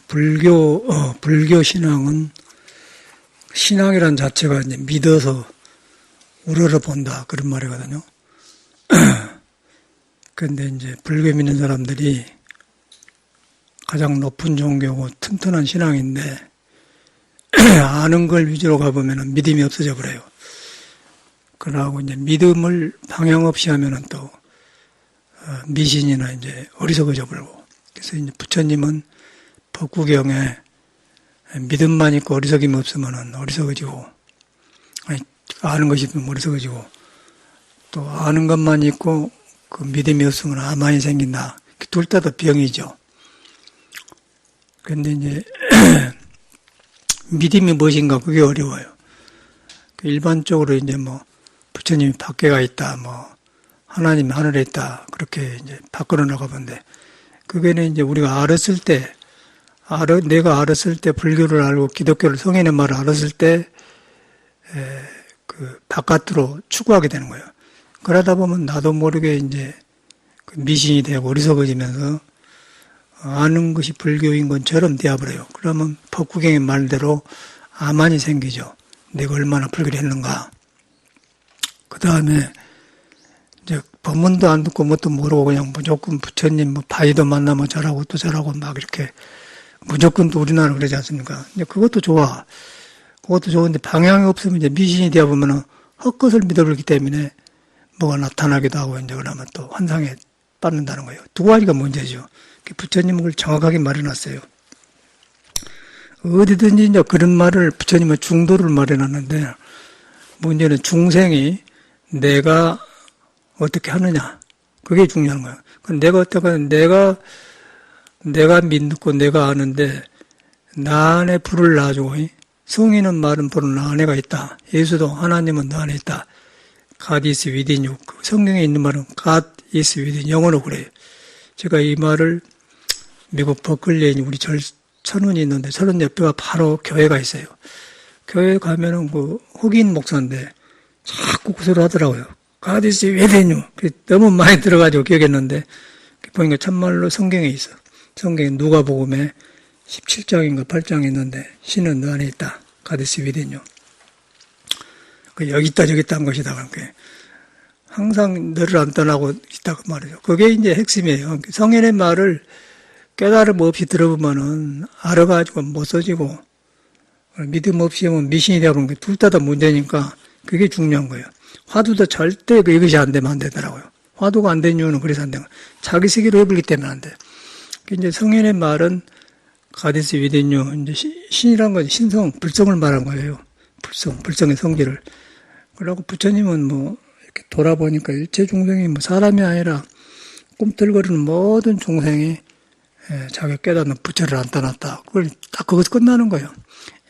불교 신앙은 신앙이란 자체가 이제 믿어서 우러러 본다 그런 말이거든요. 그런데 이제 불교 믿는 사람들이 가장 높은 종교고 튼튼한 신앙인데 아는 걸 위주로 가보면 믿음이 없어져 버려요. 그러고 이제 믿음을 방향 없이 하면은 또 미신이나 이제 어리석어져 버리고. 그래서 이제 부처님은 법구경에 믿음만 있고 어리석임이 없으면은 어리석어지고, 아는 것이 있으면 어리석어지고, 또 아는 것만 있고 그 믿음이 없으면 아만이 생긴다. 둘 다 병이죠. 그런데 이제 믿음이 무엇인가 그게 어려워요. 일반적으로 이제 뭐 부처님이 밖에 가 있다, 뭐 하나님이 하늘에 있다 그렇게 이제 밖으로 나가본데 그게는 이제 우리가 알았을 때 내가 알았을 때 불교를 알고 기독교를 성인의 말을 알았을 때 그 바깥으로 추구하게 되는 거예요. 그러다 보면 나도 모르게 이제 그 미신이 되고 어리석어지면서 아는 것이 불교인 것처럼 되어버려요. 그러면 법구경의 말대로 아만이 생기죠. 내가 얼마나 불교를 했는가. 그 다음에 이제 법문도 안 듣고 뭣도 모르고 그냥 무조건 부처님 뭐 바위도 만나면 저라고 또 저라고 막 이렇게 무조건 또 우리나라 그러지 않습니까? 이제 그것도 좋아. 그것도 좋은데 방향이 없으면 이제 미신이 되어 보면은 헛것을 믿어버리기 때문에 뭐가 나타나기도 하고 이제 그러면 또 환상에 빠른다는 거예요. 두 가지가 문제죠. 부처님은 그걸 정확하게 말해놨어요. 어디든지 이제 그런 말을 부처님은 중도를 말해놨는데 문제는 중생이 내가 어떻게 하느냐. 그게 중요한 거예요. 내가 어떻게 하느냐. 내가 믿고 내가 아는데 나 안에 불을 놔주고 성인은 말은 불은 나 안에가 있다. 예수도 하나님은 너 안에 있다. God is within you. 성경에 있는 말은 God is within you. 영어로 그래요. 제가 이 말을 미국 버클리에 우리 천원이 있는데 천원 옆에가 바로 교회가 있어요. 교회 가면은 그 흑인 목사인데 자꾸 그 소리 하더라고요. God is within you. 너무 많이 들어가지고 기억했는데 보니까 참말로 성경에 있어. 성경에 누가복음에 17장인가 8장에 있는데 신은 너 안에 있다. God is within you. 여기 있다 저기 있다 한 것이다. 그러니까 항상 너를 안 떠나고 있다 그 말이죠. 그게 이제 핵심이에요. 성인의 말을 깨달음 없이 들어보면은 알아가지고 못 써지고 믿음 없이 하면 미신이 되어버리는 게 둘 다 문제니까 그게 중요한 거예요. 화두도 절대 이것이 안 되면 안 되더라고요. 화두가 안 된 이유는 그래서 안 되는 거예요. 자기 세계로 해버리기 때문에 안 돼. 이제 성인의 말은 God is within you. 이제 신이란 건 신성, 불성을 말한 거예요. 불성의 성질을. 그러고 부처님은 뭐 이렇게 돌아보니까 일체 중생이 뭐 사람이 아니라 꿈틀거리는 모든 중생이 자기 깨닫는 부처를 안 떠났다. 그걸 딱 거기서 끝나는 거예요.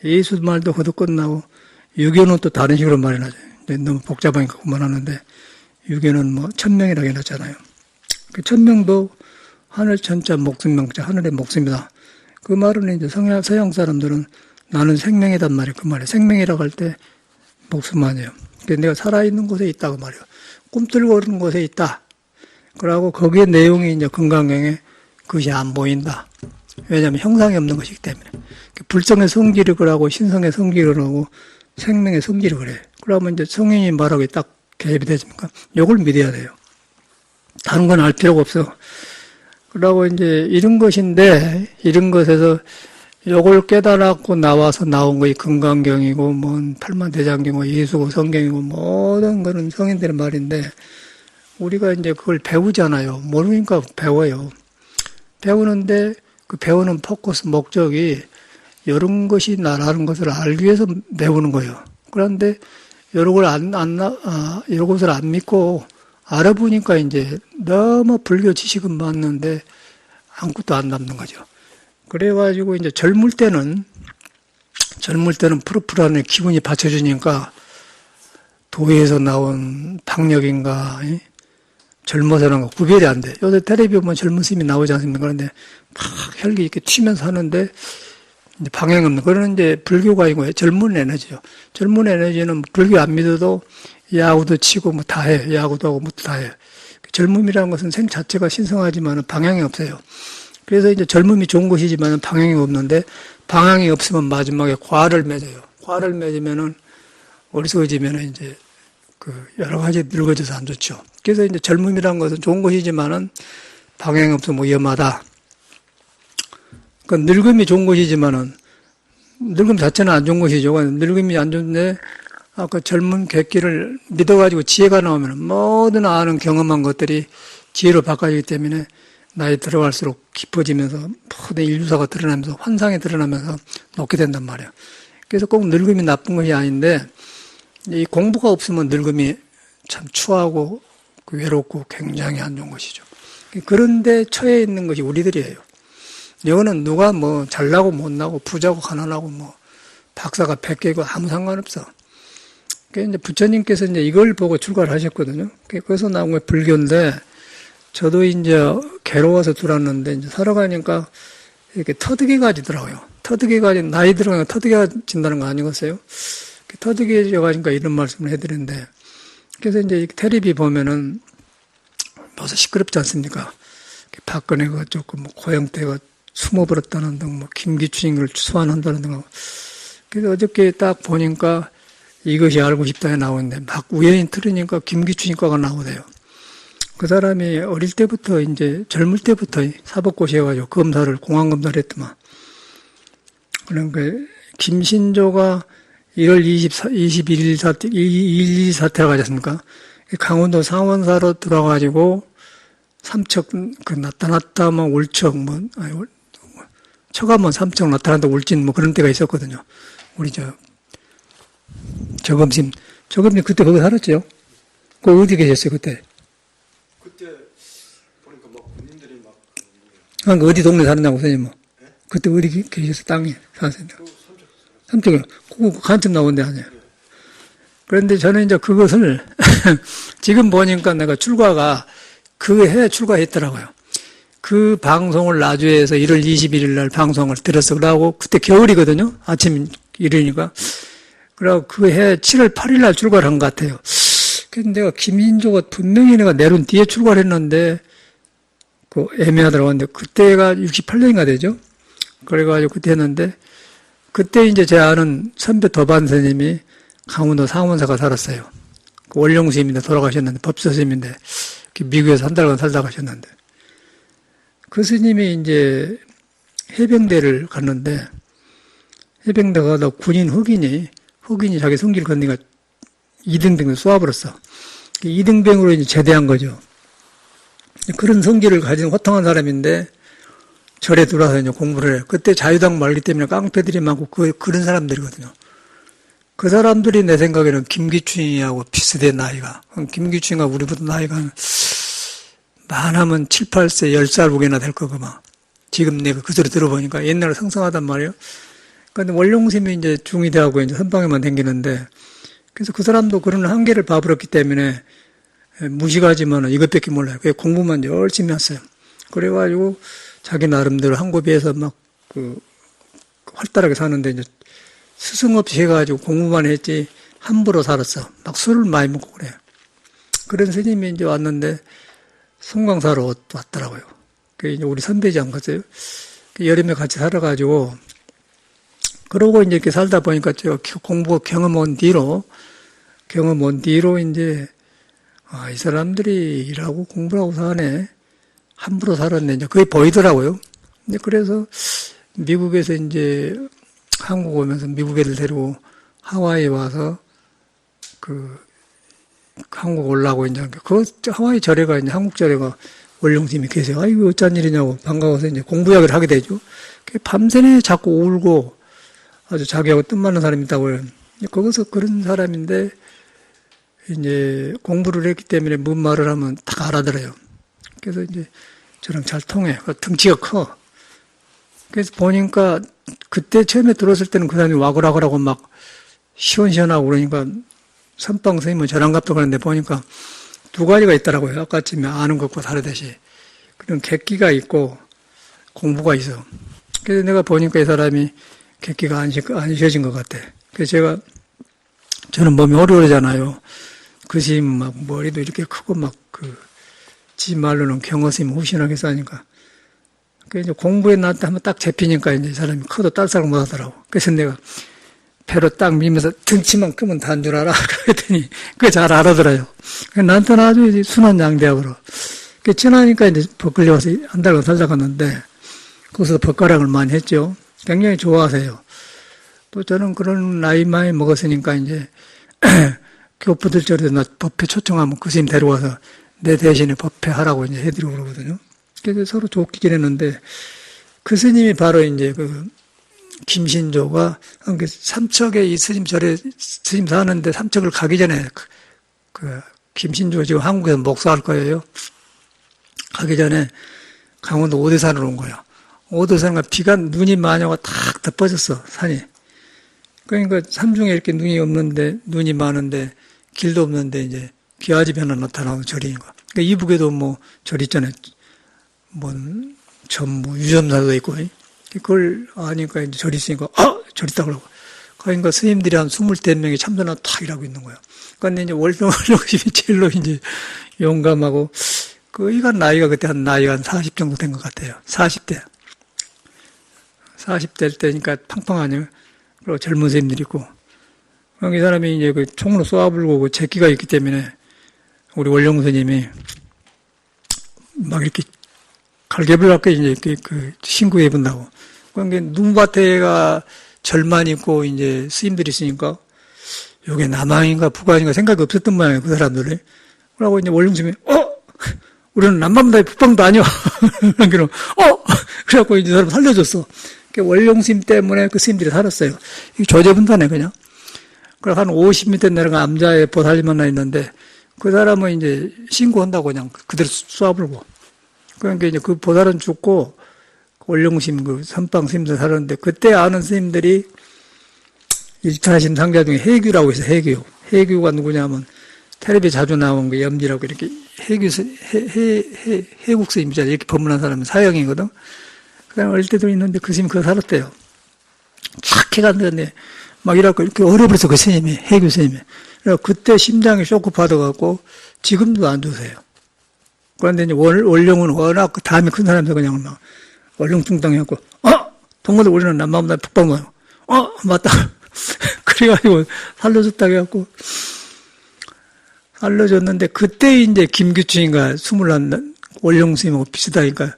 예수 말도 거기서 끝나고 유교는 또 다른 식으로 말해놔요. 너무 복잡하니까 그만하는데 유교는 뭐 천명이라고 해놨잖아요. 그 천명도 하늘 천자 목숨명자 하늘의 목숨이다. 그 말은 이제 서양 사람들은 나는 생명이단 말이에요. 그 말이에요. 생명이라고 할 때 목숨 아니에요. 그러니까 내가 살아있는 곳에 있다 그 말이에요. 꿈틀거리는 곳에 있다. 그러고 거기에 내용이 이제 금강경에 그것이 안 보인다. 왜냐하면 형상이 없는 것이기 때문에. 불성의 성질을 그러고 신성의 성질을 그러고 생명의 성질을 그래. 그러면 이제 성인이 말하고 딱 개입이 되십니까? 요걸 믿어야 돼요. 다른 건 알 필요가 없어. 그러고 이제 이런 것인데 이런 것에서 요걸 깨달았고 나와서 나온 것이 금강경이고 뭐 팔만대장경이고 예수고 성경이고 모든 거는 성인들의 말인데 우리가 이제 그걸 배우잖아요. 모르니까 배워요. 배우는데 그 배우는 포커스 목적이 이런 것이 나라는 것을 알기 위해서 배우는 거예요. 그런데 이런 것을 안 믿고 알아보니까 이제 너무 불교 지식은 맞는데 아무것도 안 남는 거죠. 그래가지고 이제 젊을 때는 푸릇푸릇한 기분이 받쳐주니까 도에서 나온 박력인가 젊어서는 구별이 안 돼. 요새 텔레비 보면 젊은 스님이 나오지 않습니까? 그런데 막 혈기 이렇게 튀면서 하는데 이제 방향 없는 그런 이제 불교가 아니고 젊은 에너지죠. 젊은 에너지는 불교 안 믿어도 야구도 치고 뭐 다 해. 야구도 하고 뭐 다 해. 젊음이라는 것은 생 자체가 신성하지만 방향이 없어요. 그래서 이제 젊음이 좋은 것이지만 방향이 없는데, 방향이 없으면 마지막에 과를 맺어요. 과를 맺으면은 어리석어지면은 이제 여러 가지 늙어져서 안 좋죠. 그래서 이제 젊음이라는 것은 좋은 것이지만은 방향이 없으면 위험하다. 늙음이 좋은 것이지만은 늙음 자체는 안 좋은 것이죠. 늙음이 안 좋은데 아까 젊은 객기를 믿어가지고 지혜가 나오면 모든 아는 경험한 것들이 지혜로 바꿔지기 때문에 나이 들어갈수록 깊어지면서 모든 인류사가 드러나면서 환상이 드러나면서 높게 된단 말이에요. 그래서 꼭 늙음이 나쁜 것이 아닌데 이 공부가 없으면 늙음이 참 추하고 외롭고 굉장히 안 좋은 것이죠. 그런데 처해 있는 것이 우리들이에요. 이거는 누가 뭐 잘나고 못나고 부자고 가난하고 뭐 박사가 100개고 아무 상관없어. 그래서 이제 부처님께서 이제 이걸 보고 출가를 하셨거든요. 그래서 나온 게 불교인데 저도 이제 괴로워서 들어왔는데 이제 살아가니까 이렇게 터득이가 지더라고요. 터득이가 나이 들어가니까 터득이가 진다는 거 아니겠어요? 터득이져 가니까 이런 말씀을 해드리는데 그래서 이제 텔레비 보면은 벌써 시끄럽지 않습니까? 박근혜가 어쩌고 뭐 고영태가 숨어버렸다는 등 뭐 김기춘을 소환한다는 등 그래서 어저께 딱 보니까 이것이 알고 싶다에 나오는데 막 우연히 들으니까 김기춘과가 나오대요. 그 사람이 어릴 때부터 이제 젊을 때부터 사법고시해가지고 검사를 공안검사를 했더만. 그러니까 김신조가 1월 21일 사태, 2.12 사태가 가지 않습니까? 강원도 상원사로 들어가가지고 삼척 나타났다만 울척 처가면 삼척 나타났다 울진 뭐 그런 때가 있었거든요. 우리 저검심 그때 거기 살았죠? 그 어디 계셨어요 그때? 그때 보니까 막 군인들이 막 그러니까 어디 동네 살았냐고 선생님 뭐. 네? 그때 어디 계셨어요? 땅에 사세요? 삼척에 그거 간첩 나온 데 아니에요. 네. 그런데 저는 이제 그것을 지금 보니까 내가 출가가 그 해 출가했더라고요. 그 방송을 나주에서 1월 21일 날 방송을 들었어. 그러고 그때 겨울이거든요. 아침 일이니까. 그러고 그 해 7월 8일 날 출가를 한 것 같아요. 그래서 내가 김인조가 분명히 내가 내려온 뒤에 출가를 했는데 그 애매하더라고. 근데 그때가 68년인가 되죠. 그래가지고 그때 했는데 그때 이제 제 아는 선배 도반 선생님이 강원도 상원사가 살았어요. 그 원룡 스님인데 돌아가셨는데 법사 스님인데 미국에서 한 달간 살다 가셨는데 그 스님이 이제 해병대를 갔는데 해병대 가다 군인 흑인이 자기 성기를 건네가 2등병을 쏘아버렸어. 2등병으로 이제 제대한 거죠. 그런 성기를 가진 호탕한 사람인데 절에 들어와서 이제 공부를 해요. 그때 자유당 말기 때문에 깡패들이 많고 그런 사람들이거든요. 그 사람들이 내 생각에는 김기춘이하고 비슷해 나이가. 김기춘이가 우리보다 나이가 많으면 7, 8세, 10살 후계나 될 거구만. 지금 내가 그 소리 들어보니까 옛날에 상상하단 말이에요. 근데 원룡심이 이제 중위대하고 이제 선방에만 댕기는데, 그래서 그 사람도 그런 한계를 봐버렸기 때문에 무식하지만 이것밖에 몰라요. 그게 공부만 열심히 했어요. 그래가지고 자기 나름대로 한국에서 막 활달하게 사는데 이제 스승 없이 해가지고 공부만 했지 함부로 살았어. 막 술을 많이 먹고 그래요. 그런 스님이 이제 왔는데 송광사로 왔더라고요. 그 이제 우리 선배지 않겠어요? 여름에 같이 살아가지고 그러고 이제 이렇게 살다 보니까 제가 공부 경험 온 뒤로 이제 이 사람들이 일하고 공부하고 사네. 함부로 살았네. 이제 그게 보이더라고요. 이제 그래서 미국에서 이제 한국 오면서 미국 애들 데리고 하와이에 와서 한국 올라고 이제 하와이 절에가 이제 한국 절에가 원룡스님이 계세요. 이거 어쩐 일이냐고 반가워서 이제 공부 이야기를 하게 되죠. 밤새내 자꾸 울고 아주 자기하고 뜻맞는 사람이 있다고요. 거기서 그런 사람인데 이제 공부를 했기 때문에 뭔 말을 하면 다 알아들어요. 그래서 이제 저랑 잘 통해. 등치가 커. 그래서 보니까 그때 처음에 들어왔을 때는 그 사람이 와글와글하고 막 시원시원하고 그러니까 선방 선생님은 저랑 같다고 하는데 보니까 두 가지가 있더라고요. 아까쯤에 아는 것과 다르듯이. 그런 객기가 있고 공부가 있어. 그래서 내가 보니까 이 사람이 객기가 안 쉬어진 것 같아. 그래서 저는 몸이 오래오래잖아요. 그 스님 막 머리도 이렇게 크고 막 지 말로는 경허스님 후신하게 싸니까. 그 이제 공부에 나한테 한번 딱 잡히니까 이제 사람이 커도 딸싹을 못 하더라고. 그래서 내가 배로 딱 밀면서 등치만 크면 단 줄 알아. 그랬더니 그거 잘 알아들어요. 나한테는 아주 이제 순한 양대하고로. 그 친하니까 이제 버클리 와서 한 달간 살다 갔는데 거기서 법가락을 많이 했죠. 굉장히 좋아하세요. 또 저는 그런 나이 많이 먹었으니까 이제 교포들 절에 나 법회 초청하면 그 스님 데려와서 내 대신에 법회 하라고 이제 해드리고 그러거든요. 그래서 서로 좋게 지냈는데 그 스님이 바로 이제 그 김신조가 삼척에 이 스님 절에 스님 사는데 삼척을 가기 전에 그 김신조가 지금 한국에서 목사할 거예요. 가기 전에 강원도 오대산으로 온 거예요. 오대산과 비가 눈이 많이 오고 탁 덮어졌어 산이. 그러니까 산중에 이렇게 눈이 많은데 길도 없는데 이제 기아지 변화 나타나는 절인 거. 그러니까 이북에도 뭐 절 있잖아요. 뭐 전무 유점사도 있고 그걸 아니까 이제 절 있으니까 절 있다 그러고. 그러니까 스님들이 한 24명이 참선하고 탁 일하고 있는 거예요. 그런데 이제 월병월령심이 제일로 이제 용감하고 그이가 나이가 그때 나이가 한 40 정도 된 것 같아요. 40대. 40대 때니까 팡팡하네요. 그리고 젊은 스님들이 있고. 이 사람이 이제 그 총으로 쏘아불고 그 제끼가 있기 때문에 우리 원령 스님이 막 이렇게 갈개불같게 이제 그 신고해 본다고. 그러니까 눈밭에가 절만 있고 이제 스님들이 있으니까 이게 남한인가 북한인가 생각이 없었던 모양이에요. 그 사람들이. 그러고 이제 원령 스님이 우리는 남방도 북방도 아니야. 그래갖고 이제 사람 살려줬어. 원룡스님 때문에 그 스님들이 살았어요. 이 조제분단에 그냥. 그래 한 50m 내려가 암자에 보살님 하나 있는데 그 사람은 이제 신고한다고 그냥 그대로 쏴불고. 그러니까 이제 그 보살은 죽고 원룡스님 그 선방 스님들 살았는데 그때 아는 스님들이 일타심 상자 중에 해규라고 해서 해규. 해규가 누구냐면 텔레비에 자주 나온 그 염지라고 이렇게 해국 스님이잖아요. 이렇게 법문한 사람은 사형이거든. 그 다음에 어릴 때도 있는데 그 스님이 그거 살았대요. 착해 갔는데 막 이래갖고 이렇게 얼어버렸어. 그 스님이, 해규 스님이. 그래서 그때 심장이 쇼크 받아갖고 지금도 안 주세요. 그런데 이제 원룡은 워낙 그 담이 큰 사람들 그냥 막 얼렁뚱땅해갖고 동거들 우리는 남방보다 북방보다 맞다. 그래가지고 살려줬다고 해갖고 살려줬는데 그때 이제 김규충인가 21 원룡 스님하고 비슷하니까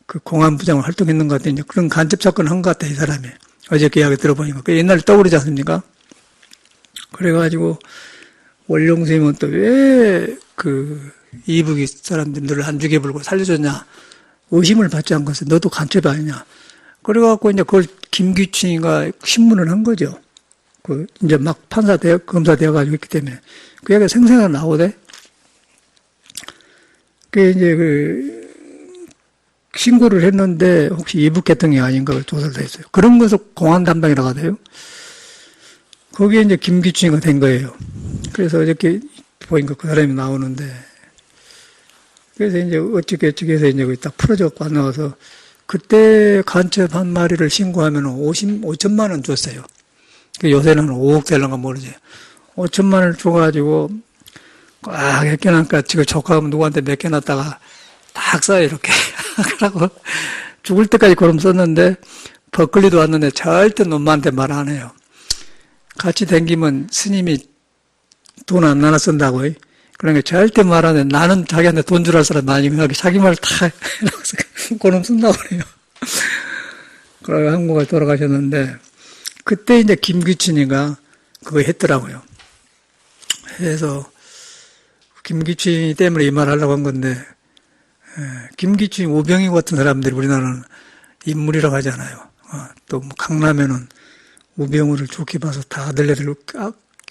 그 공안부장을 활동했는 것 같아요. 이제 그런 간첩 사건 한 것 같아요, 이 사람이. 어저께 이야기 들어보니까. 그 옛날에 떠오르지 않습니까? 그래가지고, 원룡 스님은 또 왜 그 이북이 사람들을 안 죽여불고 살려줬냐. 의심을 받지 않고 있어. 너도 간첩이 아니냐. 그래갖고 이제 그걸 김규충이가 신문을 한 거죠. 그, 이제 막 검사 되어가지고 있기 때문에. 그 얘기가 생생하게 나오대. 그 이제 신고를 했는데 혹시 이북계통이 아닌가 조사를 했어요. 그런 것을 공안 담당이라고 하대요. 거기에 이제 김기춘이가 된 거예요. 그래서 어저께 보니까 그 사람이 나오는데 그래서 이제 어떻게 해서 이제 딱 풀어져갖고 안 나와서 그때 간첩 한 마리를 신고하면 5천만 원 줬어요. 요새는 5억 될런가 모르지. 5천만 원을 줘가지고 꽉 맡겨놨으니까 지금 조카하면 누구한테 맡겨놨다가 딱 써요, 이렇게. 그러고 죽을 때까지 그럼 썼는데 버클리도 왔는데 절대 놈한테 말 안 해요. 같이 댕기면 스님이 돈 안 나눠 쓴다고. 그러니까 절대 말 안 해. 나는 자기한테 돈 줄 알 사람 아니고 자기 말 다 해서 그놈 쓴다고 그래요. 그러고 한국에 돌아가셨는데 그때 이제 김규춘이가 그거 했더라고요. 해서 김규춘이 때문에 이 말 하려고 한 건데 김기춘, 우병희 같은 사람들이 우리나라는 인물이라고 하잖아요. 또 뭐 강남에는 우병우를 좋게 봐서 다 아들네들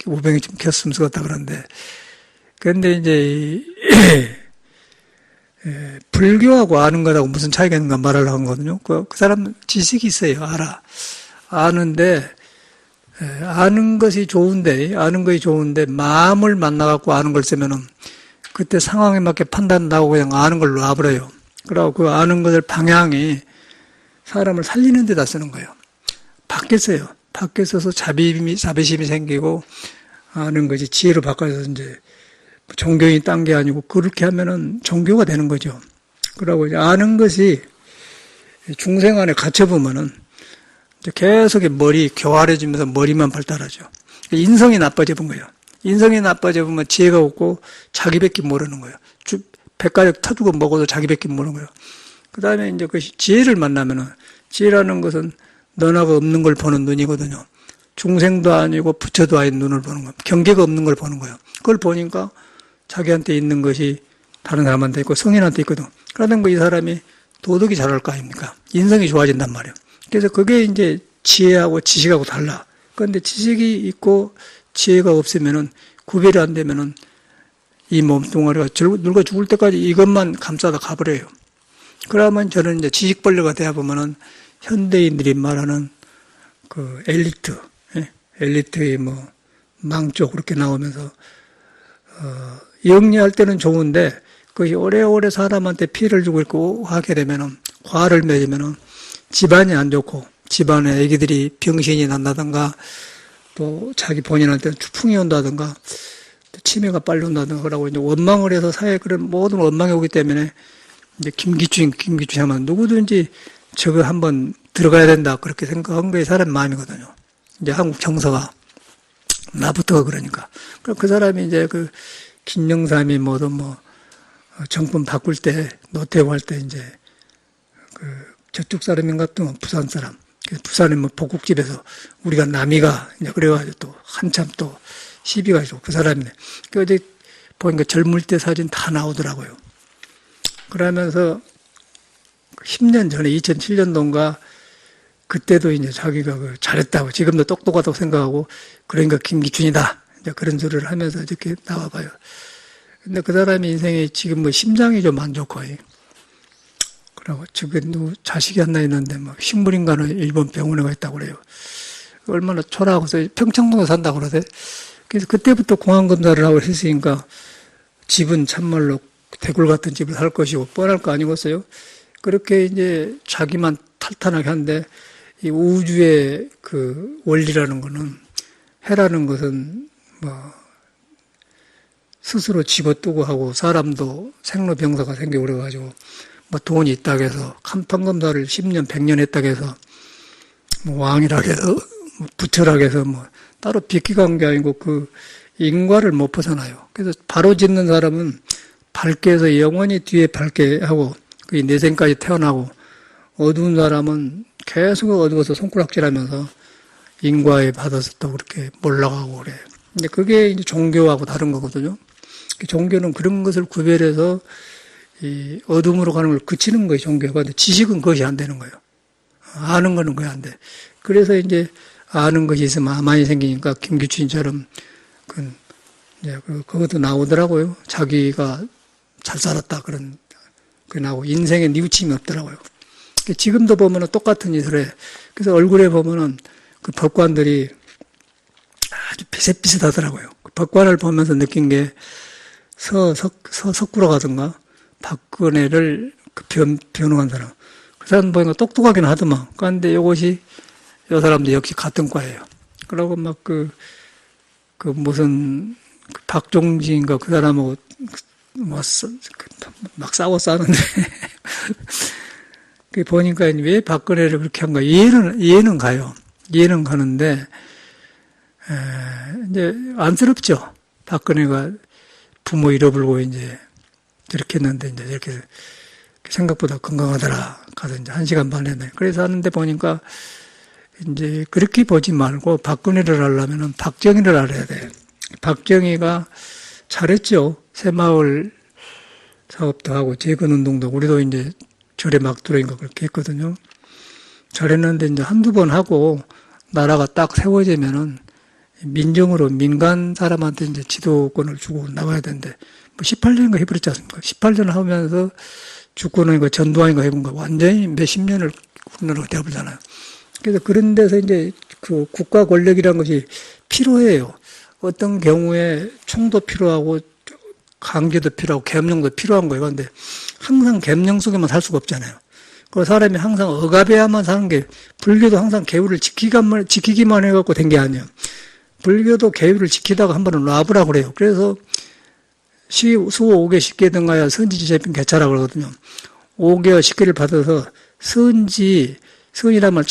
우병희 좀 켰으면 좋겠다 그러는데 그런데 이제 불교하고 아는 것하고 무슨 차이가 있는가 말하려고 한 거거든요. 그 사람 지식이 있어요. 알아. 아는데 아는 것이 좋은데 마음을 만나갖고 아는 걸 쓰면은 그때 상황에 맞게 판단하고 그냥 아는 걸로 놔버려요. 그러고 그 아는 것을 방향이 사람을 살리는 데다 쓰는 거예요. 밖에 써요. 밖에 써서 자비심이 생기고 아는 것이 지혜로 바꿔서 이제 종교인이 딴 게 아니고 그렇게 하면은 종교가 되는 거죠. 그러고 이제 아는 것이 중생 안에 갇혀보면은 이제 계속 머리 교활해지면서 머리만 발달하죠. 인성이 나빠져 본 거예요. 인성이 나빠져 보면 지혜가 없고 자기밖에 모르는 거예요. 백가닥 터주고 먹어도 자기밖에 모르는 거예요. 그 다음에 이제 그 지혜를 만나면은, 지혜라는 것은 너나가 없는 걸 보는 눈이거든요. 중생도 아니고 부처도 아닌 눈을 보는 거예요. 경계가 없는 걸 보는 거예요. 그걸 보니까 자기한테 있는 것이 다른 사람한테 있고 성인한테 있거든. 그러면 뭐 이 사람이 도덕이 잘할 거 아닙니까? 인성이 좋아진단 말이에요. 그래서 그게 이제 지혜하고 지식하고 달라. 그런데 지식이 있고 지혜가 없으면은, 구별이 안 되면은 이 몸뚱아리가 늙어 죽을 때까지 이것만 감싸다 가버려요. 그러면 저는 이제 지식벌레가 되어 보면은 현대인들이 말하는 그 엘리트, 엘리트의 뭐 망쪽 그렇게 나오면서, 영리할 때는 좋은데, 그 오래오래 사람한테 피해를 주고 있고 하게 되면은, 과를 맺으면은 집안이 안 좋고, 집안에 애기들이 병신이 난다든가, 또 자기 본인한테는 추풍이 온다든가, 또 치매가 빨리 온다든가, 그러고 이제 원망을 해서 사회에 그런 모든 원망이 오기 때문에, 이제 김기춘 하면 누구든지 저거 한번 들어가야 된다, 그렇게 생각한 게 사람 마음이거든요. 이제 한국 정서가. 나부터가 그러니까. 그 사람이 이제 그, 김영삼이 뭐든 뭐, 정권 바꿀 때, 노태우 할 때 이제, 그, 저쪽 사람인가 또 부산 사람. 부산에 뭐 복국집에서 우리가 남이가, 이제 그래가지고 또 한참 또 시비가 있고 그 사람이네. 그 어제 보니까 젊을 때 사진 다 나오더라고요. 그러면서 10년 전에 2007년도인가 그때도 이제 자기가 그 잘했다고, 지금도 똑똑하다고 생각하고, 그러니까 김기춘이다, 이제 그런 소리를 하면서 이렇게 나와봐요. 근데 그 사람의 인생이 지금 뭐 심장이 좀 안 좋고, 그러고 지금 자식이 하나 있는데 뭐 식물인간은 일본 병원에 가 있다고 그래요. 얼마나 초라하고서 평창동에 산다고 그러대. 그래서 그때부터 공황검사를 하고 했으니까 집은 참말로 대굴 같은 집을 살 것이고 뻔할 거 아니겠어요? 그렇게 이제 자기만 탄탄하게 한데, 이 우주의 그 원리라는 거는, 해라는 것은 뭐 스스로 집어뜨고 하고, 사람도 생로병사가 생겨 그래가지고 뭐 돈이 있다고 해서 간판검사를 10년 100년 했다고 해서 뭐 왕이라고 해서 뭐 부처라고 해서 뭐 따로 비키간 게 아니고 그 인과를 못 벗어나요. 그래서 바로 짓는 사람은 밝게 해서 영원히 뒤에 밝게 하고 그 내생까지 태어나고, 어두운 사람은 계속 어두워서 손가락질하면서 인과에 받아서 또 그렇게 몰락하고 그래. 근데 그게 이제 종교하고 다른 거거든요. 종교는 그런 것을 구별해서 이 어둠으로 가는 걸 그치는 거예요, 종교가. 근데 지식은 그것이 안 되는 거예요. 아는 거는 그게 안 돼. 그래서 이제 아는 것이 있으면 아만이 생기니까 김기춘처럼 그것도 나오더라고요. 자기가 잘 살았다, 그런, 그 나오고, 인생에 뉘우침이 없더라고요. 지금도 보면은 똑같은 짓을 해. 그래서 얼굴에 보면은 그 법관들이 아주 비슷비슷하더라고요. 그 법관을 보면서 느낀 게 석구로 가든가 박근혜를 변호한 사람. 그 사람 보니까 똑똑하긴 하더만. 그런데 이것이 이 사람도 역시 같은 과예요. 그러고 막 무슨 박종진인가 그 사람하고 막 싸웠는데 보니까 왜 박근혜를 그렇게 한가 이해는 가요. 이해는 가는데 이제 안쓰럽죠. 박근혜가 부모 잃어버리고 이제 저렇게 했는데 이제 이렇게 생각보다 건강하더라. 가서 이제 1시간 반 했네. 그래서 하는데 보니까 이제 그렇게 보지 말고 박근혜를 하려면은 박정희를 알아야 돼. 박정희가 잘했죠. 새마을 사업도 하고 재건운동도 우리도 이제 절에 막 들어인가 그렇게 했거든요. 잘했는데 이제 한두 번 하고 나라가 딱 세워지면은 민정으로 민간 사람한테 이제 지도권을 주고 나와야 되는데 뭐 18년인가 해버렸지 않습니까? 18년 하면서 주권인가 전두환인가 해본 거 완전히 몇십 년을 국내로 되어버리잖아요. 그래서 그런 데서 이제 그 국가 권력이라는 것이 필요해요. 어떤 경우에 총도 필요하고 강제도 필요하고 계엄령도 필요한 거예요. 그런데 항상 계엄령 속에만 살 수가 없잖아요. 그 사람이 항상 억압해야만 사는 게, 불교도 항상 계율을 지키기만 해갖고 된 게 아니에요. 불교도 계율을 지키다가 한 번은 놔보라 그래요. 그래서 수호 5개 10개 등하여 선지지 제품 개차라 그러거든요. 5개와 10개를 받아서 선이라면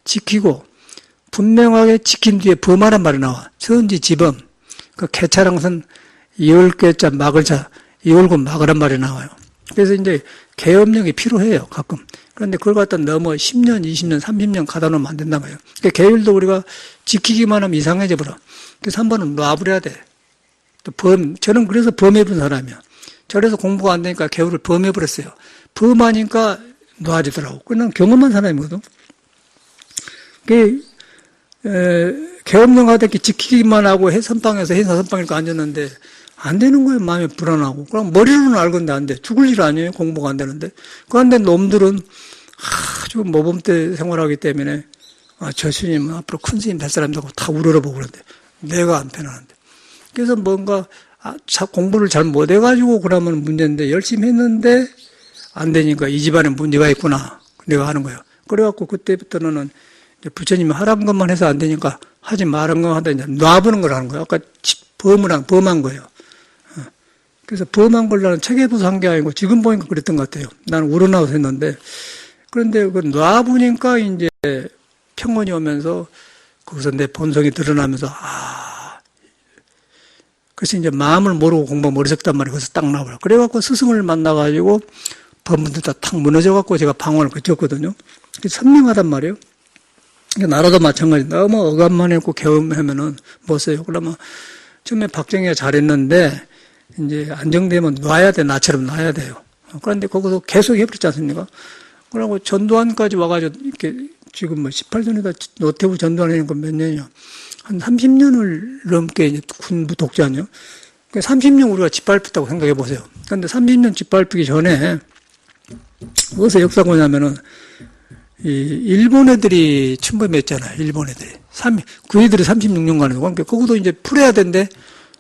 지키고, 분명하게 지킨 뒤에 범하란 말이 나와. 선지지범. 그 개차랑선 10개자 막을자, 10권 막으란 말이 나와요. 그래서 이제 계엄령이 필요해요, 가끔. 그런데 그걸 갖다 넘어 10년, 20년, 30년 가다 놓으면 안 된단 말이에요. 그러니까 계율도 우리가 지키기만 하면 이상해져 버려. 그래서 한 번은 놔버려야 돼. 또 저는 그래서 범해본 사람이야. 저래서 공부가 안 되니까 계율을 범해버렸어요. 범하니까 놔지더라고. 그냥 경험한 사람이거든. 계엄령 하다 이렇게 지키기만 하고 선방에서 선방이니까 앉았는데 안 되는 거예요. 마음이 불안하고. 그럼 머리로는 알건데 안 돼. 죽을 일 아니에요. 공부가 안 되는데. 그런데 놈들은 아주 모범때 생활하기 때문에 저 스님은 앞으로 큰 스님 될 사람이라고 다 우러러보고 그러는데 내가 안 편하는데. 그래서 뭔가 공부를 잘 못해가지고 그러면 문제인데 열심히 했는데 안 되니까 이 집안에 문제가 있구나. 내가 하는 거예요. 그래갖고 그때부터는 부처님이 하라는 것만 해서 안 되니까 하지 말은 거 하다 이제 놔보는 걸 하는 거예요. 아까 범한 거예요. 그래서 범한 걸 나는 책에서 한 게 아니고 지금 보니까 그랬던 것 같아요. 나는 우러나와서 했는데. 그런데 그 놔보니까 이제 평온이 오면서 거기서 내 본성이 드러나면서 그래서 이제 마음을 모르고 공부가 머리석단 말이에요. 그래서 딱 나와버려. 그래갖고 스승을 만나가지고 법문들 다 탁 무너져갖고 제가 방언을 그쳤거든요. 선명하단 말이에요. 나라도 마찬가지. 너무 억압만 했고 계엄하면은 못 써요. 그러면 처음에 박정희가 잘했는데 이제 안정되면 놔야 돼. 나처럼 놔야 돼요. 그런데 거기서 계속 해버렸지 않습니까? 그러고 전두환까지 와가지고 이렇게 지금 뭐 18년이다 노태우 전두환이니까 그 몇 년이요? 한 30년을 넘게 이제 군부 독재하냐? 30년 우리가 짓밟혔다고 생각해 보세요. 그런데 30년 짓밟히기 전에 어디서 역사가 오냐면은 일본 애들이 침범했잖아요. 일본 애들이. 그 애들이 36년간에. 그러니까 거기도 이제 풀어야 되는데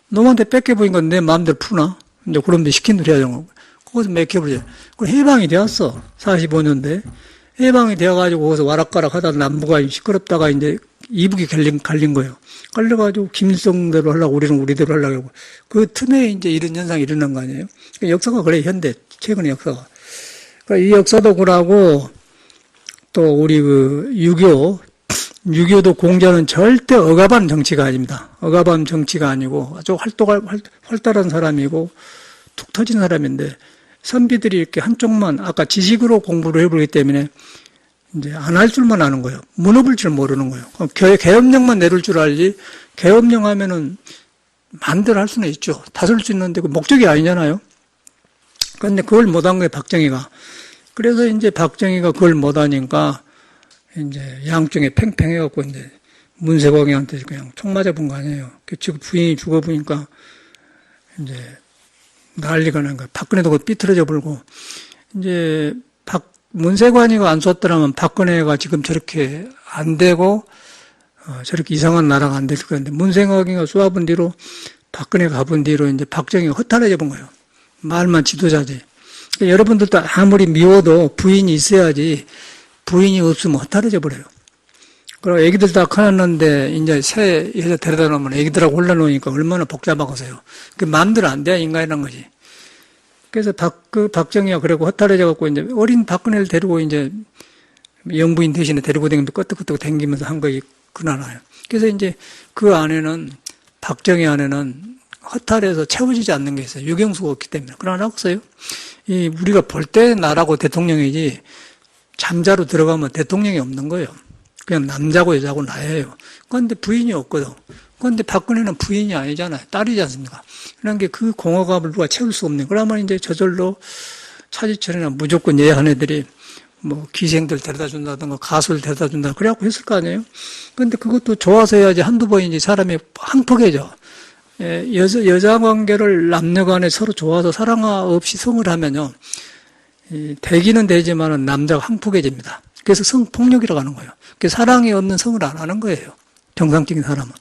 놈한테 뺏겨보니까 내 마음대로 푸나? 이제 그럼 시킨 대로 해야 되는 거고. 거기서 맥혀버리죠. 그럼 해방이 되었어. 45년대. 해방이 되어가지고 거기서 와락가락 하다가 남부가 시끄럽다가 이제 이북이 갈린 거예요. 갈려가지고 김일성대로 하려고 우리는 우리대로 하려고 하고. 그 틈에 이제 이런 현상이 일어난 거 아니에요? 그러니까 역사가 그래, 현대. 최근의 역사가. 그러니까 이 역사도 그러고 또 우리 6.25도 공자는 절대 억압한 정치가 아닙니다. 억압한 정치가 아니고 아주 활달한 사람이고 툭 터진 사람인데 선비들이 이렇게 한쪽만 아까 지식으로 공부를 해보기 때문에 이제 안 할 줄만 아는 거예요. 무너볼 줄 모르는 거예요. 계엄령만 내릴 줄 알지 계엄령 하면은 마음대로 할 수는 있죠. 다툴 수 있는데 그 목적이 아니잖아요. 그런데 그걸 못한 거예요, 박정희가. 그래서 이제 박정희가 그걸 못하니까 이제 양쪽에 팽팽해갖고 이제 문세광이한테 그냥 총 맞아본 거 아니에요. 지금 부인이 죽어보니까 이제 난리가 난 거예요. 박근혜도 그 삐뚤어져 버리고 이제 문세관이가 안 쐈더라면 박근혜가 지금 저렇게 안 되고 저렇게 이상한 나라가 안 될 건데 문세광이가 쏘아본 뒤로 박근혜가 가본 뒤로 이제 박정희가 허탈해져 본 거예요. 말만 지도자지. 여러분들도 아무리 미워도 부인이 있어야지 부인이 없으면 허탈해져 버려요. 그리고 애기들 다 커놨는데 이제 새 여자 데려다 놓으면 애기들하고 올라놓으니까 얼마나 복잡하겠어요. 그 마음대로 안 돼야 인간이란 거지. 그래서 박정희가 그러고 허탈해져 갖고 이제 어린 박근혜를 데리고 이제 영부인 대신에 데리고 다니면서 끄떡끄떡 댕기면서 한 거기 그나나요. 그래서 이제 그 안에는 박정희 안에는 허탈해서 채워지지 않는 게 있어요. 유경수가 없기 때문에. 그러나 없어요. 우리가 볼 때 나라고 대통령이지 잠자로 들어가면 대통령이 없는 거예요. 그냥 남자고 여자고 나예요. 그런데 부인이 없거든. 그런데 박근혜는 부인이 아니잖아요. 딸이지 않습니까? 그러니까 그 공허감을 누가 채울 수 없네. 그러면 이제 저절로 차지철이나 무조건 예한 애들이 뭐 기생들 데려다 준다든가 가수를 데려다 준다. 그래갖고 했을 거 아니에요? 그런데 그것도 좋아서 해야지 한두 번이지 사람이 항폭해져. 여자 관계를 남녀 간에 서로 좋아서 사랑 없이 성을 하면요. 되기는 되지만은 남자가 항폭해집니다. 그래서 성폭력이라고 하는 거예요. 사랑이 없는 성을 안 하는 거예요. 정상적인 사람은.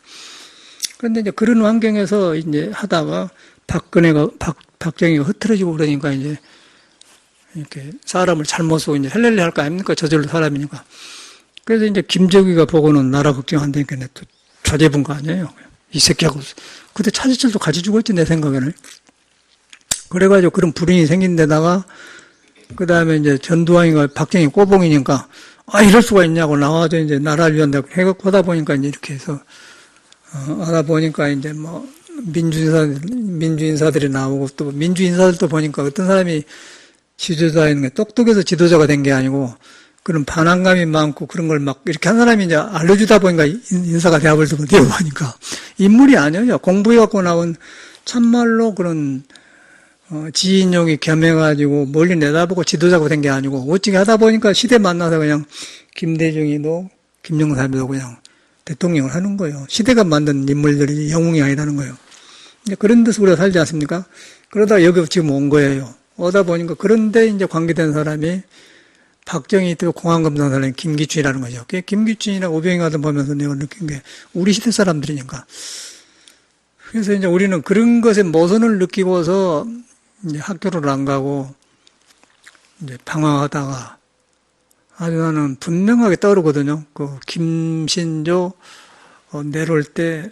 그런데 이제 그런 환경에서 이제 하다가 박정희가 흐트러지고 그러니까 이제 이렇게 사람을 잘못 쓰고 이제 헬렐레 할 거 아닙니까? 저절로 사람이니까. 그래서 이제 김정희가 보고는 나라 걱정 안 되니까 또 좌제본 거 아니에요. 이 새끼하고. 그때 차지철도 같이 죽었지, 내 생각에는. 그래가지고 그런 불운이 생긴 데다가 그 다음에 이제 전두환이가 박정희 꼬봉이니까, 이럴 수가 있냐고 나와서 이제 나라를 위한다고 해갖고 하다 보니까 이제 이렇게 해서, 하다 보니까 이제 뭐, 민주인사들이 나오고 또 민주인사들도 보니까 어떤 사람이 지도자인 게 똑똑해서 지도자가 된 게 아니고 그런 반항감이 많고 그런 걸 막 이렇게 한 사람이 이제 알려주다 보니까 인사가 되어버리고 되어보니까 인물이 아니에요. 공부해갖고 나온 참말로 그런 지인용이 겸해가지고 멀리 내다보고 지도자가 된 게 아니고 어찌게 하다 보니까 시대 만나서 그냥 김대중이도 김영삼이도 그냥 대통령을 하는 거예요. 시대가 만든 인물들이 영웅이 아니라는 거예요. 그런 데서 우리가 살지 않습니까? 그러다 여기 지금 온 거예요. 오다 보니까 그런데 이제 관계된 사람이 박정희 때 공안검사 사람이 김기춘이라는 거죠. 김기춘이나 오병이 가든 보면서 내가 느낀 게 우리 시대 사람들이니까. 그래서 이제 우리는 그런 것에 모순을 느끼고서 이제 학교를 안 가고 이제 방황하다가 아주 나는 분명하게 떠오르거든요. 그 김신조 내려올 때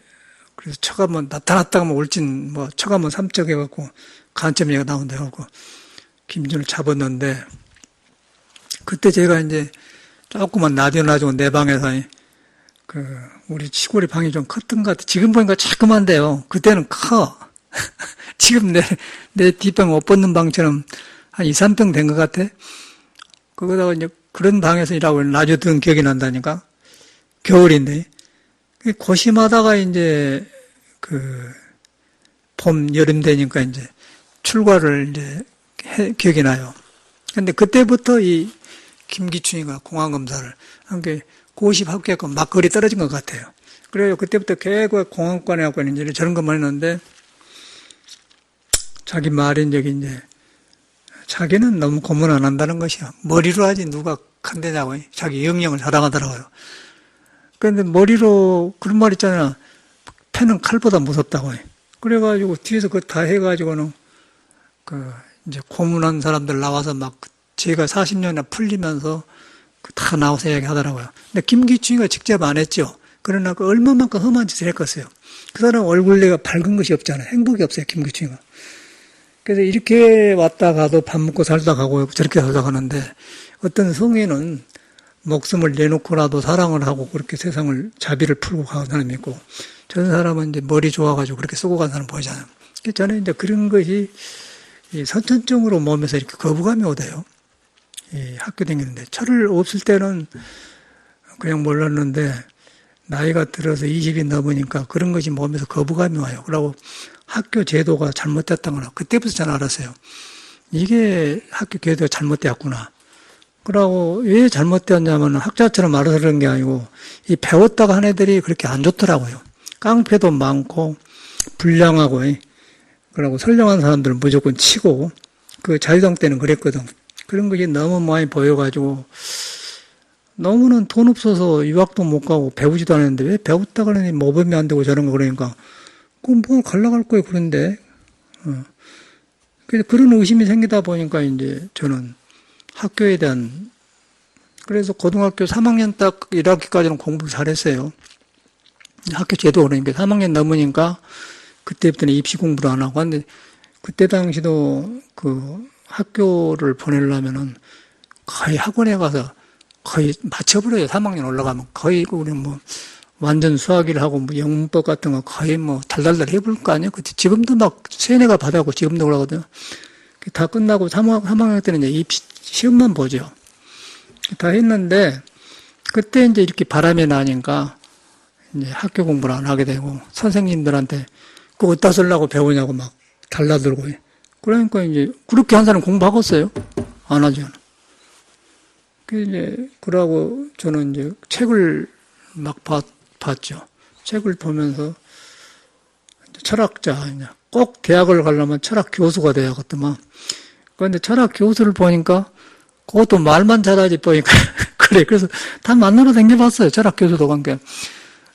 그래서 처가 뭐 나타났다가 뭐 올진 뭐 처가 뭐 삼척해갖고 간첩 얘기가 나온다 해갖고 김준을 잡았는데 그때 제가 이제 조그만 라디오 놔주고 내 방에서 그 우리 시골의 방이 좀 컸던 것 같아. 지금 보니까 자그만데요. 그때는 커. 지금 내 뒷방 옷 벗는 방처럼 한 2, 3평 된 것 같아. 그거다가 이제 그런 방에서 일하고 라디오 듣는 기억이 난다니까. 겨울인데. 고심하다가 이제 봄, 여름 되니까 이제 출가를 이제 기억이 나요. 근데 그때부터 이 김기춘이가 공안검사를 한 게 고시 합격하고 막거리 떨어진 것 같아요. 그래요. 그때부터 계속 공안관에 하고 이제 저런 것만 했는데 자기 말인 적이 이제 자기는 너무 고문 안 한다는 것이야. 머리로 하지 누가 한대냐고 자기 영령을 자랑하더라고요. 그런데 머리로 그런 말 있잖아. 패는 칼보다 무섭다고 해. 그래가지고 뒤에서 그거 다 해가지고는 이제 고문한 사람들 나와서 막 제가 40년이나 풀리면서 다 나와서 이야기하더라고요. 근데 김기춘이가 직접 안 했죠. 그러나 그 얼마만큼 험한 짓을 했겠어요. 그 사람 얼굴 내가 밝은 것이 없잖아요. 행복이 없어요, 김기춘이가. 그래서 이렇게 왔다 가도 밥 먹고 살다 가고 저렇게 살다 가는데 어떤 성인은 목숨을 내놓고라도 사랑을 하고 그렇게 세상을 자비를 풀고 가는 사람이 있고 저런 사람은 이제 머리 좋아가지고 그렇게 쓰고 간 사람 보이잖아요. 저는 이제 그런 것이 선천적으로 몸에서 이렇게 거부감이 오대요. 학교 다니는데 철을 없을 때는 그냥 몰랐는데 나이가 들어서 20이 넘으니까 그런 것이 몸에서 거부감이 와요. 그러고 학교 제도가 잘못됐다거나 그때부터 저는 알았어요. 이게 학교 제도가 잘못되었구나. 그러고 왜 잘못되었냐면 학자처럼 알아서 그런 게 아니고 이 배웠다가 한 애들이 그렇게 안 좋더라고요. 깡패도 많고 불량하고 그러고 선량한 사람들은 무조건 치고 그 자유당 때는 그랬거든. 그런 것이 너무 많이 보여가지고 너무는 돈 없어서 유학도 못 가고 배우지도 않았는데 왜 배웠다가 하니 모범이 안 되고 저런 거 그러니까 그럼 뭐 갈라갈 거예요. 그런데 그래서 그런 의심이 생기다 보니까 이제 저는 학교에 대한 그래서 고등학교 3학년 딱 1학기까지는 공부를 잘했어요. 학교 제도 그러니까 3학년 넘으니까 그때부터는 입시 공부를 안 하고 근데 그때 당시도 그 학교를 보내려면은 거의 학원에 가서 거의 맞춰버려요. 3학년 올라가면 거의 우리 뭐 완전 수학을 하고 뭐 영문법 같은 거 거의 뭐 달달달 해볼 거 아니에요. 그때 지금도 막 세뇌가 받아고 지금도 그러거든요. 다 끝나고 3학년 때는 이제 입시 시험만 보죠. 다 했는데 그때 이제 이렇게 바람이 나니까 이제 학교 공부를 안 하게 되고 선생님들한테 그거 어디다 쓰려고 배우냐고 막 달라들고 그러니까 이제 그렇게 한 사람 공부하겠어요? 안 하죠. 그 이제 그러고 저는 이제 책을 막 봤죠. 책을 보면서 철학자 꼭 대학을 가려면 철학 교수가 돼야겠더만. 그런데 철학 교수를 보니까 그것도 말만 잘하지 보니까 그래. 그래서 다 만나러 다녀봤어요. 철학 교수도 관계.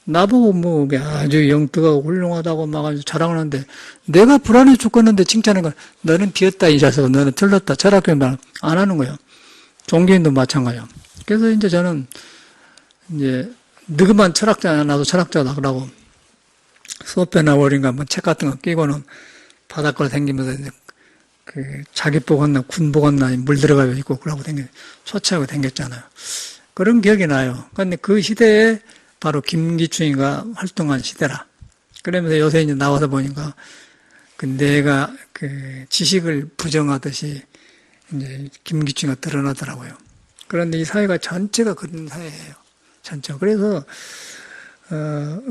나보고 뭐 아주 영특하고 훌륭하다고 막 아주 자랑을 하는데 내가 불안해 죽겠는데 칭찬하는 거야. 너는 비었다 이 자식아. 너는 틀렸다. 철학 교수 말 안 하는 거예요. 종교인도 마찬가지야. 그래서 이제 저는 이제 너그만 철학자야. 나도 철학자다. 그러고 수업에 나오니까 뭐 책 같은 거 끼고는 바닥걸 생기면서 이제 자기 복었나 군 복었나 물 들어가 있고 그러고 초췌하고 댕겼잖아요. 그런 기억이 나요. 그런데 그 시대에 바로 김기춘이가 활동한 시대라. 그러면서 요새 이제 나와서 보니까 내가 지식을 부정하듯이 이제 김기춘이가 드러나더라고요. 그런데 이 사회가 전체가 그런 사회예요. 전체가. 그래서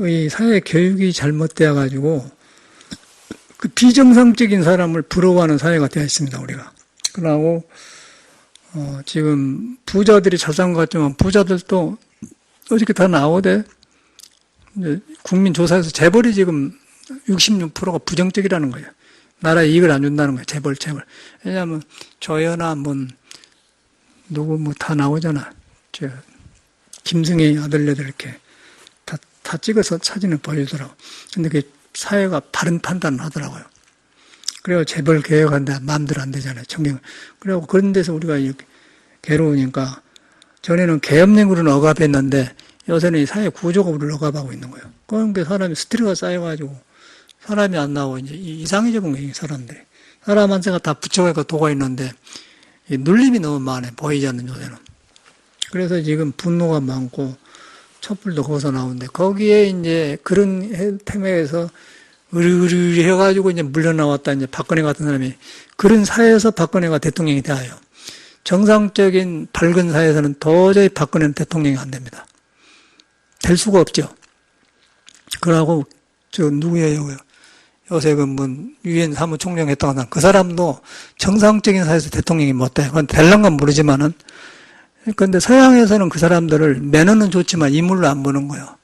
이 사회 교육이 잘못되어 가지고 그 비정상적인 사람을 부러워하는 사회가 되어 있습니다, 우리가. 그러고 지금 부자들이 잘 산 것 같지만 부자들도 어저께 다 나오대. 이제 국민조사에서 재벌이 지금 66%가 부정적이라는 거예요. 나라에 이익을 안 준다는 거예요. 재벌. 왜냐하면 조연아 누구 다 나오잖아. 김승희 아들네들 이렇게 다 찍어서 사진을 보여주더라고. 근데 그 사회가 바른 판단을 하더라고요. 그리고 재벌 개혁한다 마음대로 안 되잖아요. 정경. 그리고 그런 데서 우리가 이렇게 괴로우니까 전에는 계엄령으로는 억압했는데 요새는 이 사회 구조가 우리를 억압하고 있는 거예요. 그러니까 사람이 스트레스가 쌓여가지고 사람이 안 나오고 이제 이상해져 본 거예요, 사람들이. 사람 한세가 다 붙여가지고 도가 있는데 이 눌림이 너무 많아요. 보이지 않는 요새는. 그래서 지금 분노가 많고 촛불도 거기서 나오는데 거기에 이제 그런 테마에서 으르르 해가지고 이제 물려나왔다 이제 박근혜 같은 사람이 그런 사회에서 박근혜가 대통령이 돼요. 정상적인 밝은 사회에서는 도저히 박근혜는 대통령이 안 됩니다. 될 수가 없죠. 그러고 누구예요? 요새 유엔 사무총장 했다고 하는 그 사람도 정상적인 사회에서 대통령이 못 돼요. 그건 될란 건 모르지만은 그런데 서양에서는 그 사람들을 매너는 좋지만 인물로 안 보는 거예요.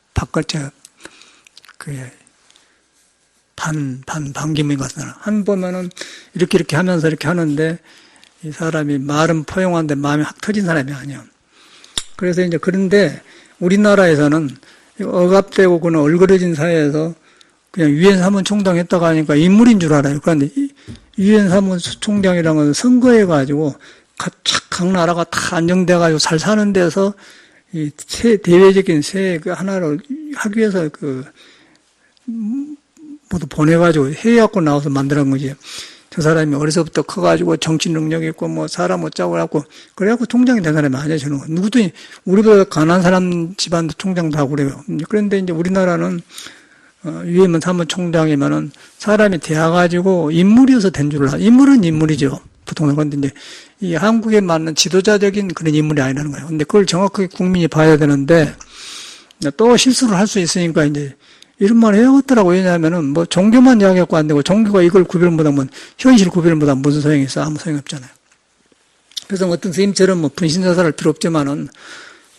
반기문 같은 사람. 한 보면은 이렇게 하면서 이렇게 하는데 이 사람이 말은 포용한데 마음이 확 터진 사람이 아니야. 그래서 이제 그런데 우리나라에서는 억압되고 그는 얼그러진 사회에서 그냥 유엔 사무총장 했다고 하니까 인물인 줄 알아요. 그런데 유엔 사무총장이라는 건 선거해가지고 각 나라가 다 안정돼가지고 잘 사는 데서 이 대외적인 하나를 하기 위해서 모두 보내가지고 회의하고 나와서 만들어낸 거지. 저 사람이 어려서부터 커가지고 정치 능력 있고 사람 어쩌고 해갖고 그래갖고 총장이 된 사람이 아니에요. 저는 누구도 우리보다 가난한 사람 집안도 총장도 하고 그래요. 그런데 이제 우리나라는 유엔 사무총장이면은 사람이 되어가지고 인물이어서 된 줄 알아. 인물은 인물이죠. 보통 그런데 이제 이 한국에 맞는 지도자적인 그런 인물이 아니라는 거예요. 근데 그걸 정확하게 국민이 봐야 되는데 또 실수를 할 수 있으니까 이제 이런 말 해야겠더라고. 왜냐하면은 종교만 이야기하고 안 되고 종교가 이걸 구별 못하면 현실 구별 못하면 무슨 소용이 있어? 아무 소용이 없잖아요. 그래서 어떤 선생님처럼 분신사살할 필요 없지만은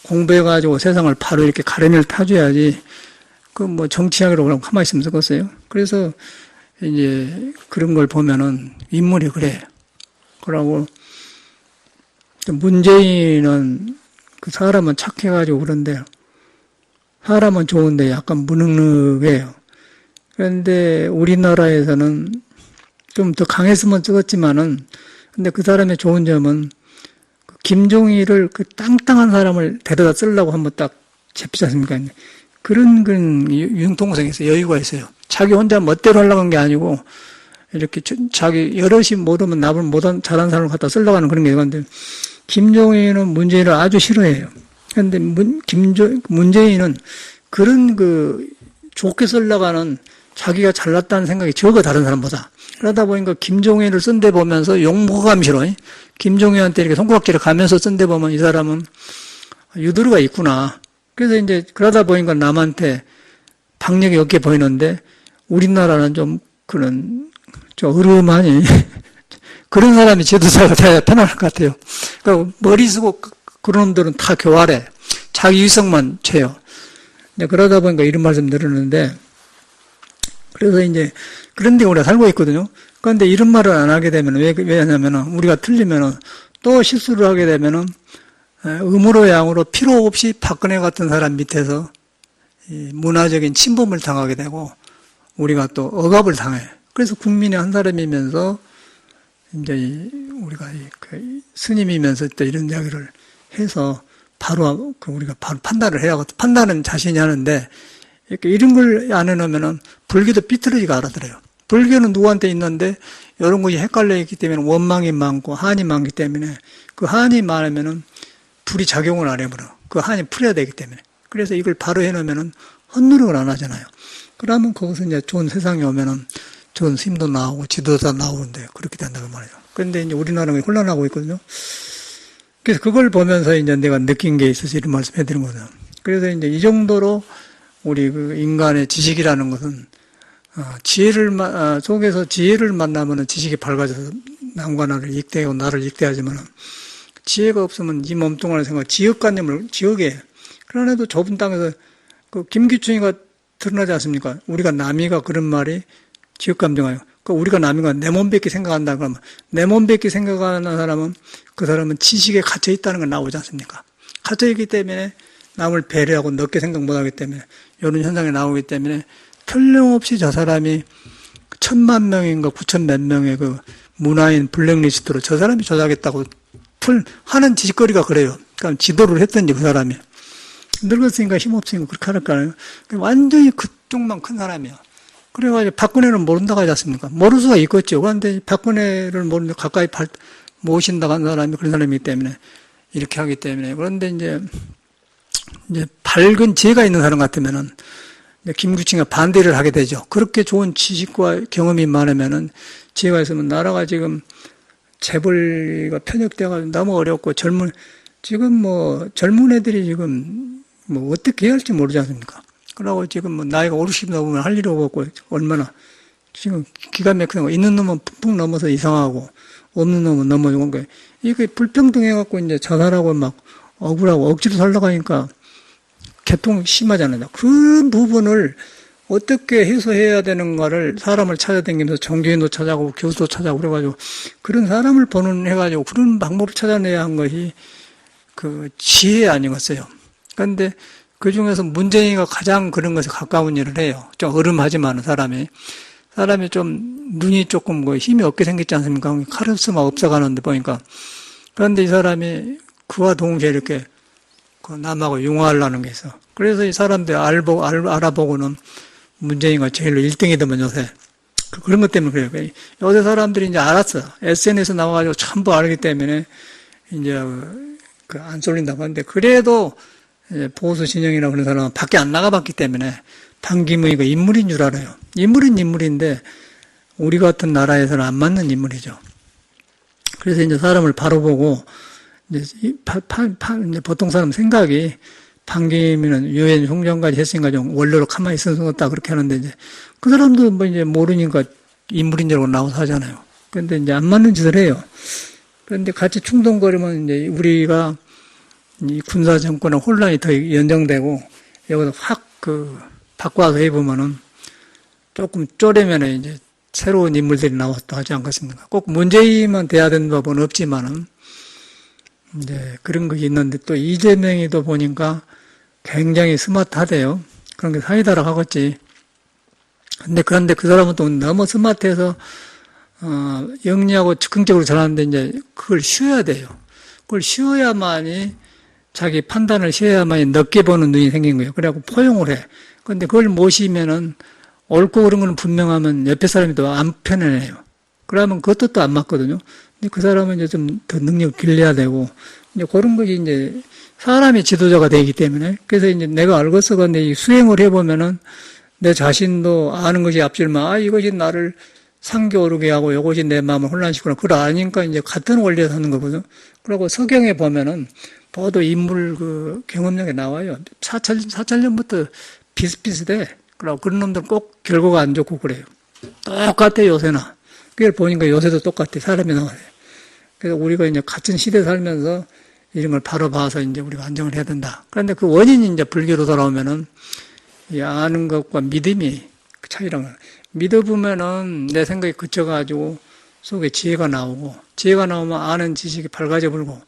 공부해가지고 세상을 바로 이렇게 가르미를 타줘야지 정치하기로 그러면 가만히 있으면 쓰겠어요. 그래서 이제 그런 걸 보면은 인물이 그래. 그러고 문재인은 그 사람은 착해가지고 그런데 사람은 좋은데 약간 무능력해요. 그런데 우리나라에서는 좀 더 강했으면 쓰겠지만은 근데 그 사람의 좋은 점은 김종일을 땅땅한 사람을 데려다 쓰려고 한번 딱 잡히지 않습니까? 그런 융통성이 있어요. 여유가 있어요. 자기 혼자 멋대로 하려고 한 게 아니고 이렇게 자기 여럿이 모르면 나를 못한 잘한 사람을 갖다 쓰려고 하는 그런 게 있는데 김종인은 문재인을 아주 싫어해요. 그런데 문재인은 그런 좋게 쓰려고 하는 자기가 잘났다는 생각이 적어 다른 사람보다. 그러다 보니까 김종인을 쓴 데 보면서 욕먹어가면 싫어. 김종인한테 이렇게 손가락질을 가면서 쓴 데 보면 이 사람은 유도리가 있구나. 그래서 이제 그러다 보니까 남한테 박력이 없게 보이는데 우리나라는 좀 으름하니 그런 사람이 지도자가 돼야 편안할 것 같아요. 그러니까 머리 쓰고 그런 놈들은 다 교활해. 자기 위성만 채요. 그러다 보니까 이런 말씀 들었는데 그래서 이제 그런 데 우리가 살고 있거든요. 그런데 이런 말을 안 하게 되면 왜냐면은 우리가 틀리면은 또 실수를 하게 되면은 음으로 양으로 필요 없이 박근혜 같은 사람 밑에서 문화적인 침범을 당하게 되고 우리가 또 억압을 당해. 그래서 국민의 한 사람이면서 이제 우리가 스님이면서 또 이런 이야기를 해서 바로 우리가 바로 판단을 해야겠다. 판단은 자신이 하는데 이렇게 이런 걸 안 해놓으면은 불교도 삐뚤어지가 알아들어요. 불교는 누구한테 있는데 이런 것이 헷갈려 있기 때문에 원망이 많고 한이 많기 때문에 그 한이 많으면은 불이 작용을 안 해버려. 그 한이 풀어야 되기 때문에. 그래서 이걸 바로 해놓으면은 헛노력을 안 하잖아요. 그러면 거기서 이제 좋은 세상에 오면은 좋은 스님도 나오고 지도자 나오는데 그렇게 된다고 말이죠. 그런데 이제 우리나라가 혼란하고 있거든요. 그래서 그걸 보면서 이제 내가 느낀 게 있어서 이런 말씀 해드린 거죠. 그래서 이제 이 정도로 우리 그 인간의 지식이라는 것은 속에서 지혜를 만나면은 지식이 밝아져서 남과 나를 익대하고 나를 익대하지만 지혜가 없으면 이 몸뚱아리 생각, 지역관념을 지역에 그러나도 좁은 땅에서 그 김기춘이가 드러나지 않습니까? 우리가 남이가 그런 말이 지역감정이에요. 그러니까 우리가 남이가 내 몸밖에 생각한다 그러면 내 몸밖에 생각하는 사람은 그 사람은 지식에 갇혀 있다는 걸 나오지 않습니까? 갇혀 있기 때문에 남을 배려하고 넓게 생각 못하기 때문에 이런 현상이 나오기 때문에 틀림없이 저 사람이 1000만 명인가 9천 몇 명의 그 문화인 블랙리스트로 저 사람이 조작했다고 하는 지식거리가 그래요. 그러니까 지도를 했던지 그 사람이 늙었으니까 힘없으니까 그렇게 할까요? 완전히 그쪽만 큰 사람이야. 그래가지고 박근혜는 모른다고 하지 않습니까? 모를 수가 있겠죠. 그런데 박근혜를 모르는데 가까이 모신다고 하는 사람이 그런 사람이기 때문에 이렇게 하기 때문에 그런데 이제 밝은 지혜가 있는 사람 같으면은 김구칭이 반대를 하게 되죠. 그렇게 좋은 지식과 경험이 많으면은 지혜가 있으면 나라가 지금 재벌가 편협돼가지고 너무 어렵고 지금 젊은 애들이 지금 어떻게 해야 할지 모르지 않습니까? 그러고 지금 나이가 50 넘으면 할 일이 없고 얼마나 지금 기가 막히는 거 있는 놈은 푹푹 넘어서 이상하고 없는 놈은 넘어지고 거예요. 이게 불평등해갖고 이제 자살하고 막 억울하고 억지로 살려고 하니까 개통이 심하잖아요. 그 부분을 어떻게 해소해야 되는가를 사람을 찾아다니면서 종교인도 찾아가고 교수도 찾아가고 그래가지고 그런 사람을 해가지고 그런 방법을 찾아내야 한 것이 그 지혜 아니겠어요. 그런데 그 중에서 문재인이가 가장 그런 것에 가까운 일을 해요. 좀 어름하지만 사람이 좀 눈이 조금 힘이 없게 생겼지 않습니까? 카리스마 없어가는데 보니까. 그런데 이 사람이 그와 동시에 이렇게 그 남하고 융화하려는 게 있어. 그래서 이 사람들 알아보고는 문재인이가 제일로 1등이더만 요새. 그런 것 때문에 그래요. 요새 사람들이 이제 알았어. SNS 나와가지고 전부 알기 때문에 이제 안 쏠린다고 하는데 그래도 보수 진영이나 그런 사람은 밖에 안 나가봤기 때문에 반기문이가 인물인 줄 알아요. 인물은 인물인데 우리 같은 나라에서는 안 맞는 인물이죠. 그래서 이제 사람을 바로 보고 이제 보통 사람 생각이 반기문은 유엔 총장까지 했으니까 좀 원로로 가만히 있었다 그렇게 하는데 이제 그 사람도 이제 모르니까 인물인 줄 알고 나와서 하잖아요. 그런데 이제 안 맞는 짓을 해요. 그런데 같이 충동거리면 이제 우리가 이 군사 정권의 혼란이 더 연정되고 여기서 확 바꿔서 해보면은 조금 쪼려면 이제 새로운 인물들이 나와서 또 하지 않겠습니까? 꼭 문재인만 돼야 되는 법은 없지만은 이제 그런 것이 있는데 또 이재명이도 보니까 굉장히 스마트하대요. 그런 게 사이다라고 하겠지. 그런데 그 사람은 또 너무 스마트해서 영리하고 즉흥적으로 잘하는데 이제 그걸 쉬어야 돼요. 그걸 쉬어야만이 자기 판단을 쉬어야만이 넓게 보는 눈이 생긴 거예요. 그래갖고 포용을 해. 근데 그걸 모시면은 옳고 그런 거는 분명하면 옆에 사람이 또 안 편해요. 그러면 그것도 또 안 맞거든요. 근데 그 사람은 이제 좀 더 능력을 길러야 되고, 이제 그런 것이 이제 사람이 지도자가 되기 때문에, 그래서 이제 내가 알고서 근데 이 수행을 해보면은 내 자신도 아는 것이 앞질만, 이것이 나를 상기오르게 하고 이것이 내 마음을 혼란시키구나. 그걸 아니까 이제 같은 원리에서 하는 거거든요. 그리고 서경에 보면은 모두 인물 경험력이 나와요. 4천년부터 비슷비슷해. 그리고 그런 놈들 꼭 결과가 안 좋고 그래요. 똑같아, 요새나. 그걸 보니까 요새도 똑같아. 사람이 나와요. 그래서 우리가 이제 같은 시대에 살면서 이런 걸 바로 봐서 이제 우리가 안정을 해야 된다. 그런데 그 원인이 이제 불교로 돌아오면은 이 아는 것과 믿음이 그 차이라는 거예요. 믿어보면은 내 생각이 그쳐가지고 속에 지혜가 나오고, 지혜가 나오면 아는 지식이 밝아져 버리고,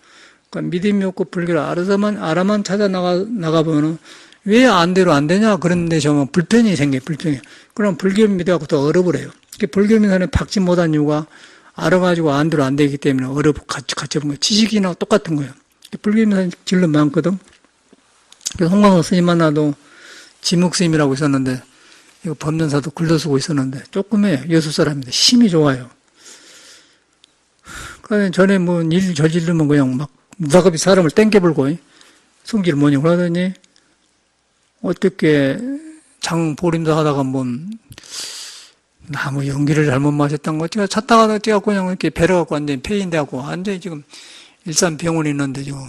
그러니까 믿음이 없고 불교를 알아만 찾아 나가보면은 왜 안대로 안 되냐? 그런데 정말 불편이 생겨요, 불편이. 그럼 불교를 믿어갖고 또 얼어버려요. 불교 믿는 사람이 박지 못한 이유가 알아가지고 안대로 안 되기 때문에 갇혀본 거예요. 지식이나 똑같은 거예요. 불교 믿는 사람이 질러 많거든. 그래서 홍광호 스님 만나도 지묵스님이라고 있었는데, 이거 법면사도 글도 쓰고 있었는데, 조금의 여수 사람인데, 힘이 좋아요. 그러니까 전에 뭐 일 저지르면 그냥 막, 무다급이 사람을 땡겨불고, 성질 뭐냐, 그러더니, 어떻게, 장보림도 하다가 뭐, 나무 연기를 잘못 마셨던 거, 제가 찾다가 뛰어 그냥 이렇게 배려갖고 완전히 폐인되고, 완전히 지금 일산병원에 있는데 지금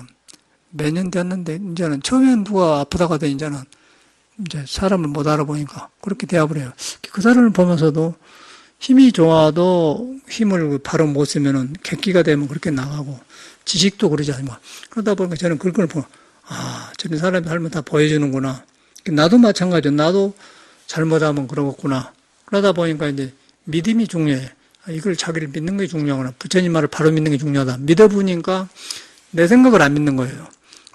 몇 년 됐는데, 이제는 처음엔 누가 아프다가 돼, 이제는 이제 사람을 못 알아보니까 그렇게 되어버려요. 그 사람을 보면서도 힘이 좋아도 힘을 바로 못 쓰면은 객기가 되면 그렇게 나가고, 지식도 그러지 않습니까? 그러다 보니까 저는 그걸 보고, 아, 저런 사람이 삶을 다 보여주는구나. 나도 마찬가지죠. 나도 잘못하면 그러겠구나. 그러다 보니까 이제 믿음이 중요해. 이걸 자기를 믿는 게 중요하구나. 부처님 말을 바로 믿는 게 중요하다. 믿어보니까 내 생각을 안 믿는 거예요.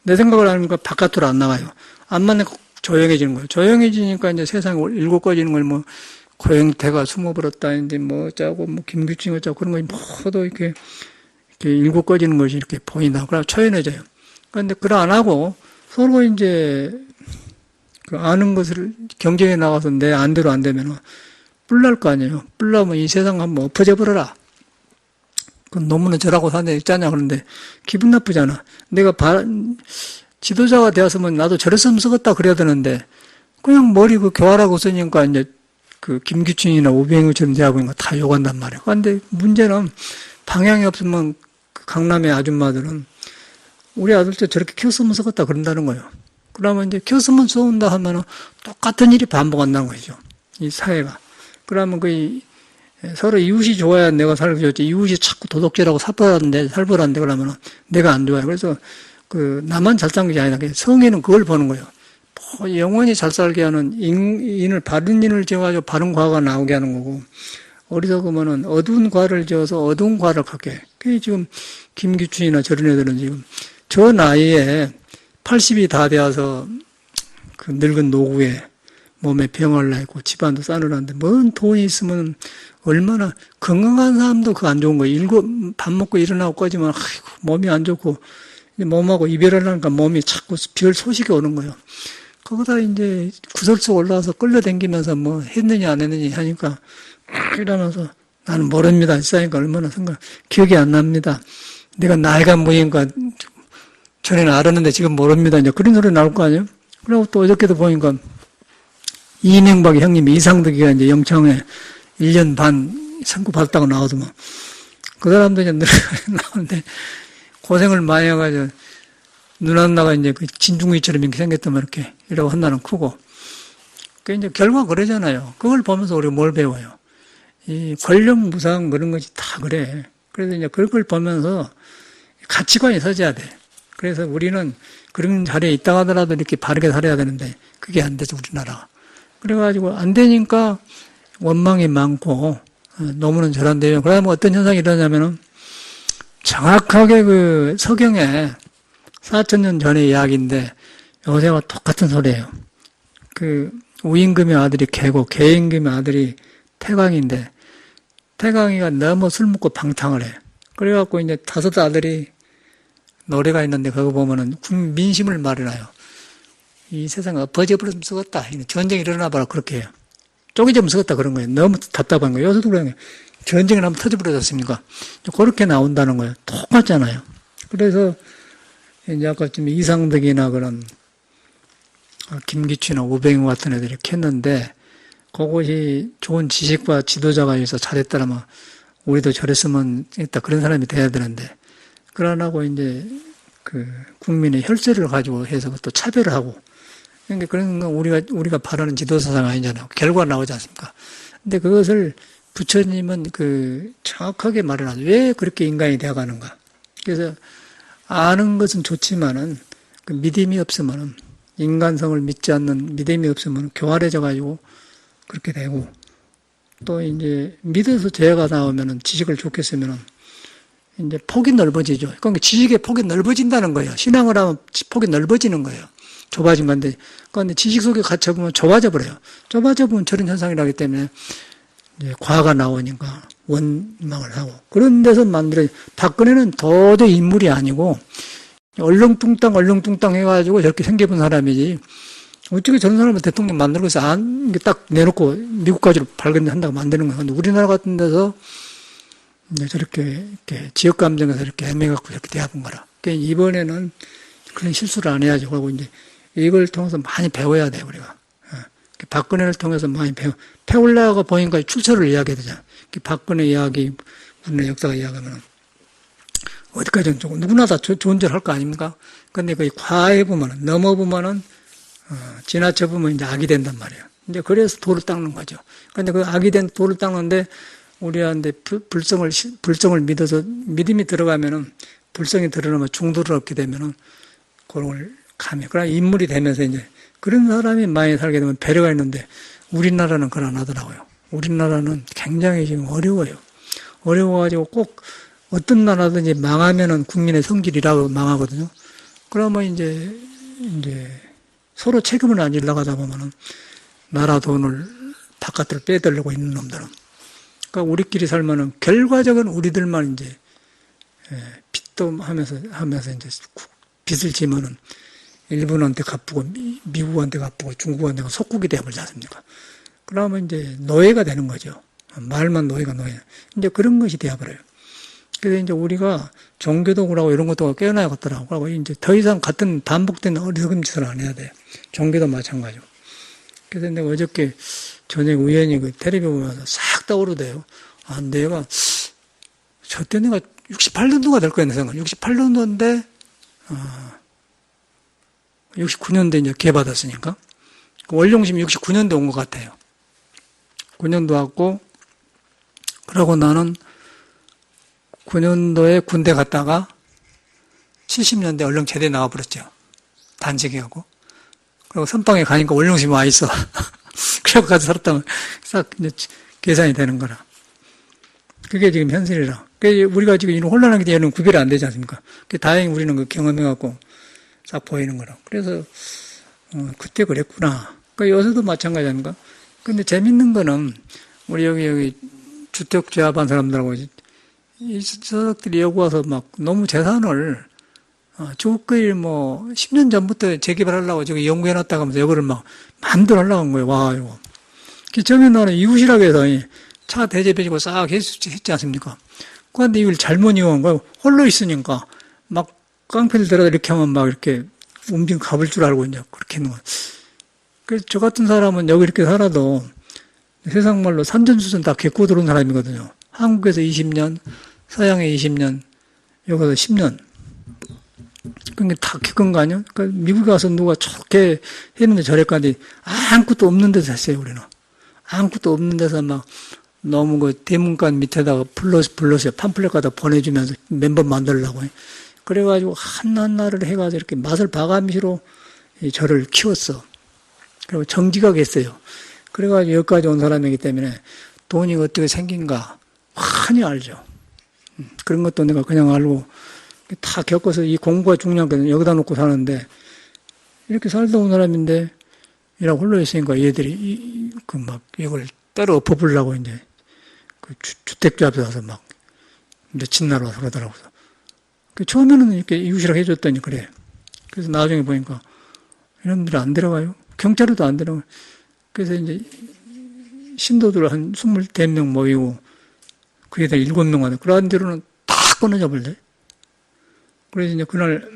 내 생각을 안 믿으니까 바깥으로 안 나가요. 안 맞는 조용해지는 거예요. 조용해지니까 이제 세상에 일곱 꺼지는 걸 뭐, 고영태가 숨어버렸다. 이제 뭐 어쩌고, 뭐 김규충 어쩌고 그런 거 모두 이렇게 일곱 꺼지는 것이 이렇게 보인다. 그럼 초연해져요. 그런데 그걸 안 하고 서로 이제 그 아는 것을 경쟁에 나가서 내 안대로 안 되면은 뿔날 거 아니에요. 뿔나면 이 세상 한번 엎어져 버려라. 그건 너무나 저라고 사는 데 있잖아. 그런데 기분 나쁘잖아. 내가 지도자가 되었으면 나도 저랬으면 쓰겠다 그래야 되는데 그냥 머리 그 교활하고 쓰니까 이제 그 김규춘이나 우병우처럼 대하고 있는 거 다 욕한단 말이야. 그런데 문제는 방향이 없으면 그 강남의 아줌마들은 우리 아들도 저렇게 키웠으면 쓰겠다 그런다는 거예요. 그러면 이제 키웠으면 써온다 하면은 똑같은 일이 반복한다는 거죠. 이 사회가. 그러면 그 서로 이웃이 좋아야 내가 살기 좋지. 이웃이 자꾸 도덕질하고 살벌한데 그러면은 내가 안 좋아요. 그래서 그 나만 잘 사는 게 아니라 성에는 그걸 보는 거예요. 영원히 잘 살게 하는 바른 인을 지어가지고 바른 과가 나오게 하는 거고, 어리석으면은 어두운 과를 지어서 어두운 과를 갖게 해. 그게 지금 김규춘이나 저런 애들은 지금 저 나이에 80이 다 되어서 그 늙은 노구에 몸에 병을 나고 집안도 싸늘한데 뭔 돈이 있으면 얼마나 건강한 사람도 그 안 좋은 거예요. 밥 먹고 일어나고 꺼지면 아이고 몸이 안 좋고 몸하고 이별을 하니까 몸이 자꾸 별 소식이 오는 거예요. 거기다 이제 구설수 올라와서 끌려다니면서 뭐 했느냐 안 했느냐 하니까 이러면서 나는 모릅니다. 있으니까 얼마나 기억이 안 납니다. 내가 나이가 뭐니까 전에는 알았는데 지금 모릅니다. 이제 그런 소리 나올 거 아니에요? 그리고 또 어저께도 보니까 이명박 형님이 이상득이가 이제 영창에 1년 반 선고 받았다고 나오더만. 그 사람도 이제 나오는데 고생을 많이 해가지고 눈 안 나가 이제 그 진중이처럼 이렇게 생겼다면 이러고 한다는 크고. 그 이제 결과 그러잖아요. 그걸 보면서 우리가 뭘 배워요? 이 권력무상 그런 것이 다 그래. 그래서 이제 그걸 보면서 가치관이 서져야 돼. 그래서 우리는 그런 자리에 있다 하더라도 이렇게 바르게 살아야 되는데 그게 안 되죠, 우리나라가. 그래가지고 안 되니까 원망이 많고 너무는 저런데요. 그러면 어떤 현상이 일어나냐면은 정확하게 그 서경에 4,000년 전의 이야기인데 요새와 똑같은 소리예요. 그 우임금의 아들이 개고 개임금의 아들이 태광인데 태광이가 너무 술 먹고 방탕을 해. 그래갖고 이제 5 아들이 노래가 있는데 그거 보면은 민심을 말해놔요. 이 세상에 엎어져 버렸으면 쓰겠다. 전쟁이 일어나봐라 그렇게 해요. 쪼개지면 쓰겠다 그런 거예요. 너무 답답한 거예요. 요새도 그런 거예요. 전쟁이 한번 터져버렸습니까? 그렇게 나온다는 거예요. 똑같잖아요. 그래서 이제 아까 좀 이상득이나 그런 김기춘이나 우병우 같은 애들이 했는데 그것이 좋은 지식과 지도자가 있어서 잘했다라면 우리도 저랬으면 했다 그런 사람이 돼야 되는데 그러나고 이제 그 국민의 혈세를 가지고 해서 또 차별을 하고 그러니까 그런 건 우리가 바라는 지도사상 아니잖아요. 결과 나오지 않습니까? 근데 그것을 부처님은 그 정확하게 말해놔서 왜 그렇게 인간이 되어가는가. 그래서 아는 것은 좋지만은 그 믿음이 없으면은 인간성을 믿지 않는 믿음이 없으면 교활해져 가지고 그렇게 되고 또 이제 믿어서 죄가 나오면은 지식을 좋게 쓰면은 이제 폭이 넓어지죠. 그러니까 지식의 폭이 넓어진다는 거예요. 신앙을 하면 폭이 넓어지는 거예요. 좁아진 건데, 그런데 지식 속에 갇혀보면 좁아져 버려요. 좁아져 보면 저런 현상이라기 때문에 이제 과가 나오니까 원망을 하고 그런 데서 박근혜는 도저히 인물이 아니고 얼렁뚱땅 해가지고 저렇게 생겨본 사람이지 어떻게 저런 사람을 대통령 만들고 해서 이게 딱 내놓고 미국까지 발견한다고 만드는 거야. 근데 우리나라 같은 데서 이제 저렇게 이렇게 지역 감정에서 이렇게 헤매갖고 이렇게 대합한 거라. 그러니까 이번에는 그런 실수를 안 해야죠. 그리고 이제 이걸 통해서 많이 배워야 돼요, 우리가. 박근혜를 통해서 많이 패올라가 보니까 출처를 이야기해야 되잖아. 박근혜 이야기, 우리나라 역사가 이야기하면 어디까지는 조금 누구나 다 존재를 할 거 아닙니까? 근데 거의 과해보면은, 넘어보면은, 지나쳐보면 이제 악이 된단 말이에요. 이제 그래서 돌을 닦는 거죠. 근데 그 악이 된 돌을 닦는데 우리한테 불성을 믿어서 믿음이 들어가면은 불성이 드러나면 중도를 얻게 되면은 그걸 감히. 그러나 인물이 되면서 이제 그런 사람이 많이 살게 되면 배려가 있는데 우리나라는 그런 안 하더라고요. 우리나라는 굉장히 지금 어려워요. 어려워가지고 꼭 어떤 나라든지 망하면은 국민의 성질이라고 망하거든요. 그러면 이제 서로 책임을 안 지려고 하다 보면은 나라 돈을 바깥으로 빼들려고 있는 놈들은. 그러니까 우리끼리 살면은 결과적은 우리들만 이제 빚도 하면서 이제 빚을 지면은 일본한테 갚고 미국한테 갚고 중국한테 속국이 되어버리지 않습니까? 그러면 이제 노예가 되는 거죠. 말만 노예. 이제 그런 것이 되어버려요. 그래서 이제 우리가 종교도구라고 이런 것도 깨어나야겠더라고. 그러고 이제 더 이상 같은 반복된 어리석은 짓을 안 해야 돼. 종교도 마찬가지고. 그래서 내가 어저께 저녁에 우연히 그 텔레비 보면서 싹 떠오르대요. 아, 내가, 저때 내가 68년도가 될 거야, 내 생각. 68년도인데, 69년도에 이제 개받았으니까. 원룡심 69년도에 온 것 같아요. 9년도 왔고, 그러고 나는 9년도에 군대 갔다가 70년대 얼른 제대 나와버렸죠. 단식해갖고. 그리고 선방에 가니까 원룡심이 와 있어. 그래서 가서 살았다면 싹 이제 계산이 되는 거라. 그게 지금 현실이라. 우리가 지금 이런 혼란하게 되면 구별이 안 되지 않습니까? 다행히 우리는 그 경험해갖고 싹 보이는 거라. 그래서, 그때 그랬구나. 요새도 마찬가지 아닙니까? 근데 재밌는 거는, 우리 여기 주택 제압한 사람들하고, 이 서적들이 여기 와서 막 너무 재산을, 주거일 10년 전부터 재개발하려고 저기 연구해놨다가 하면서 이거를 막 마음대로 하려고 한 거예요. 와, 이거. 처음에 나는 이웃이라고 해서 차 대접해주고 싹 했지 않습니까? 그런데 이걸 잘못 이용한 거예요. 홀로 있으니까 막 깡패를 들어다 이렇게 하면 막 이렇게 움직임 가볼 줄 알고 이제 그렇게 했는 거예요. 그래서 저 같은 사람은 여기 이렇게 살아도 세상 말로 산전수전 다 겪고 들어온 사람이거든요. 한국에서 20년, 서양에 20년, 여기서 10년. 그게 다 겪은 거 아니야? 그러니까 미국에 가서 누가 좋게 했는데 저래까지 아무것도 없는 데서 했어요, 우리는. 아무것도 없는 데서 막 너무 그 대문간 밑에다가 불러서 팜플렛 갖다 보내주면서 멤버 만들려고 해. 그래가지고 하나하나를 해가지고 이렇게 맛을 봐가면서 저를 키웠어. 그리고 정직하게 했어요. 그래가지고 여기까지 온 사람이기 때문에 돈이 어떻게 생긴가 환히 알죠. 그런 것도 내가 그냥 알고 다 겪어서 이 공부가 중요한 게 여기다 놓고 사는데 이렇게 살다 온 사람인데 이라고 홀로 있으니까 얘들이 이걸 따로 엎어보려고 이제 그 주택주 앞에 와서 막 며칠 와서 그러더라고요. 처음에는 이렇게 이웃이라고 해줬더니 그래. 그래서 나중에 보니까 이놈들이 안 들어가요. 경찰에도 안 들어가요. 그래서 이제 신도들 한 20명 모이고 그 애들 7명 하네. 그런 뒤로는 다 끊어져 버려. 그래서 이제 그날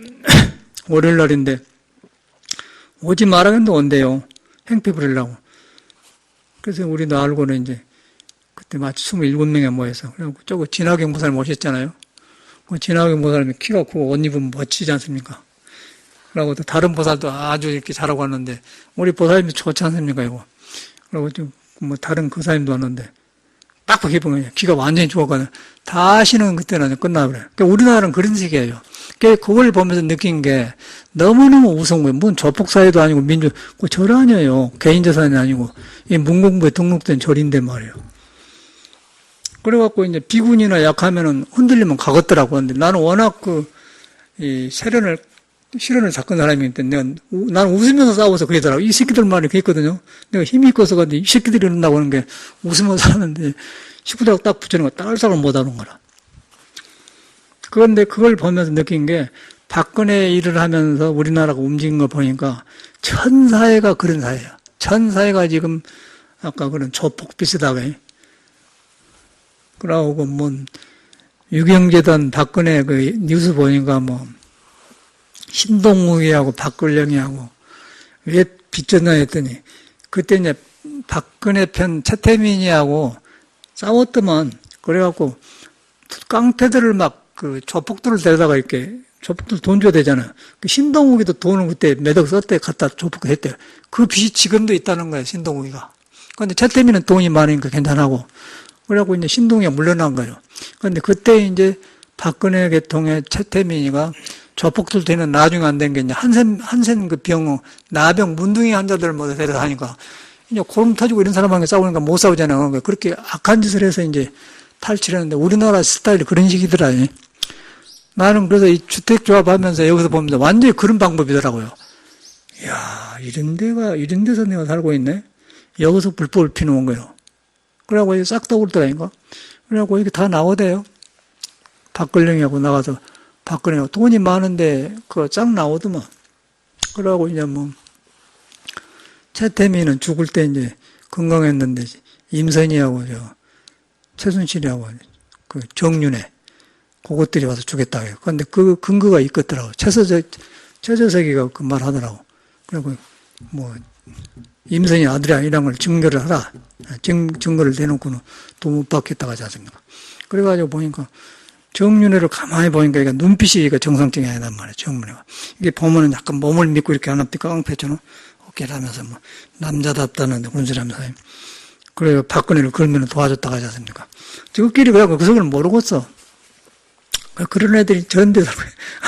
월요일 날인데 오지 말아는데 온대요. 행패 부리려고. 그래서 우리도 알고는 이제 그때 마치 27명이 모여서 그리고 저거 진화경 보살님 오셨잖아요. 진화경 보살님이 키가 크고 옷 입으면 멋지지 않습니까? 그리고 또 다른 보살도 아주 이렇게 잘하고 왔는데 우리 보살님이 좋지 않습니까 이거? 그리고 좀 다른 그 사람도 왔는데 빡빡해 보면 기가 완전히 죽었거든요. 다시는 그때는 끝나버려요. 그러니까 우리나라는 그런 식이에요. 그걸 보면서 느낀 게 너무너무 우스운 거예요. 뭔 조폭사회도 아니고 절 아니에요. 개인재산이 아니고 이 문공부에 등록된 절인데 말이에요. 그래갖고 이제 비군이나 약하면은 흔들리면 가겠더라고. 근데 나는 워낙 이 실현을 닦은 사람이기 때문에 나는 웃으면서 싸워서 그러더라고. 이 새끼들 말이 그랬거든요. 내가 힘이 있어서 가지고 이 새끼들이 이런다고 하는 게 웃으면서 하는데 식구들하고 딱 붙이는 거 딸싹을 못 하는 거라. 그런데 그걸 보면서 느낀 게 박근혜 일을 하면서 우리나라가 움직인 거 보니까 전 사회가 그런 사회예요. 전 사회가 지금 아까 그런 조폭 비슷하게. 그러고 뭐 유경재단 박근혜 그 뉴스 보니까 뭐 신동욱이하고 박근령이하고 왜 빚졌나 했더니 그때 이제 박근혜 편 최태민이하고 싸웠더만 그래갖고 깡패들을 막 그 조폭들을 데려다가 이렇게 조폭들 돈 줘야 되잖아요. 그 신동욱이도 돈을 그때 몇 억 썼대 갖다 조폭 했대요. 그 빚이 지금도 있다는 거예요, 신동욱이가. 그런데 최태민은 돈이 많으니까 괜찮하고. 그래갖고 이제 신동욱이가 물러난 거예요. 그런데 그때 이제 박근혜 계통의 최태민이가 조폭들 되는 나중에 안 된 게 이제 한센 그 병, 나병, 문둥이 환자들 모두 데려다니까 이제 고름 터지고 이런 사람하고 싸우니까 못 싸우잖아요. 그러니까 그렇게 악한 짓을 해서 이제 탈출했는데 우리나라 스타일이 그런 식이더라. 나는 그래서 이 주택조합 하면서 여기서 보면서 완전히 그런 방법이더라고요. 이야, 이런 데서 내가 살고 있네? 여기서 불법을 피놓은 거예요. 그래갖고 이게 싹 떠오르더라니까. 그래갖고 이게 다 나오대요. 박근령이하고 나가서 박근혜가 돈이 많은데 그거 쫙 나오더만. 그러고 이제 뭐 최태민은 죽을 때 이제 건강했는데 임선희하고 최순실이하고 그 정윤회 그것들이 와서 주겠다 해요. 그런데 그 근거가 있겠더라고. 최저석이가 그 말 하더라고. 그리고 뭐 임선희 아들이 아니란 걸 증거를 하라. 증거를 대놓고는 돈 못 받겠다고 하지 않습니까? 그래가지고 보니까 정윤회를 가만히 보니까 이게 눈빛이 정상적이 아니단 말이에요. 정윤회가. 이게 보면은 약간 몸을 믿고 이렇게 안 합니까? 깡패처럼 어깨를 하면서 뭐 남자답다는 그런 소리 하면서. 그래요. 박근혜를 걸면 도와줬다고 하지 않습니까? 저끼리 그래갖고 그 속을 모르겠어. 그런 애들이 저런 데서.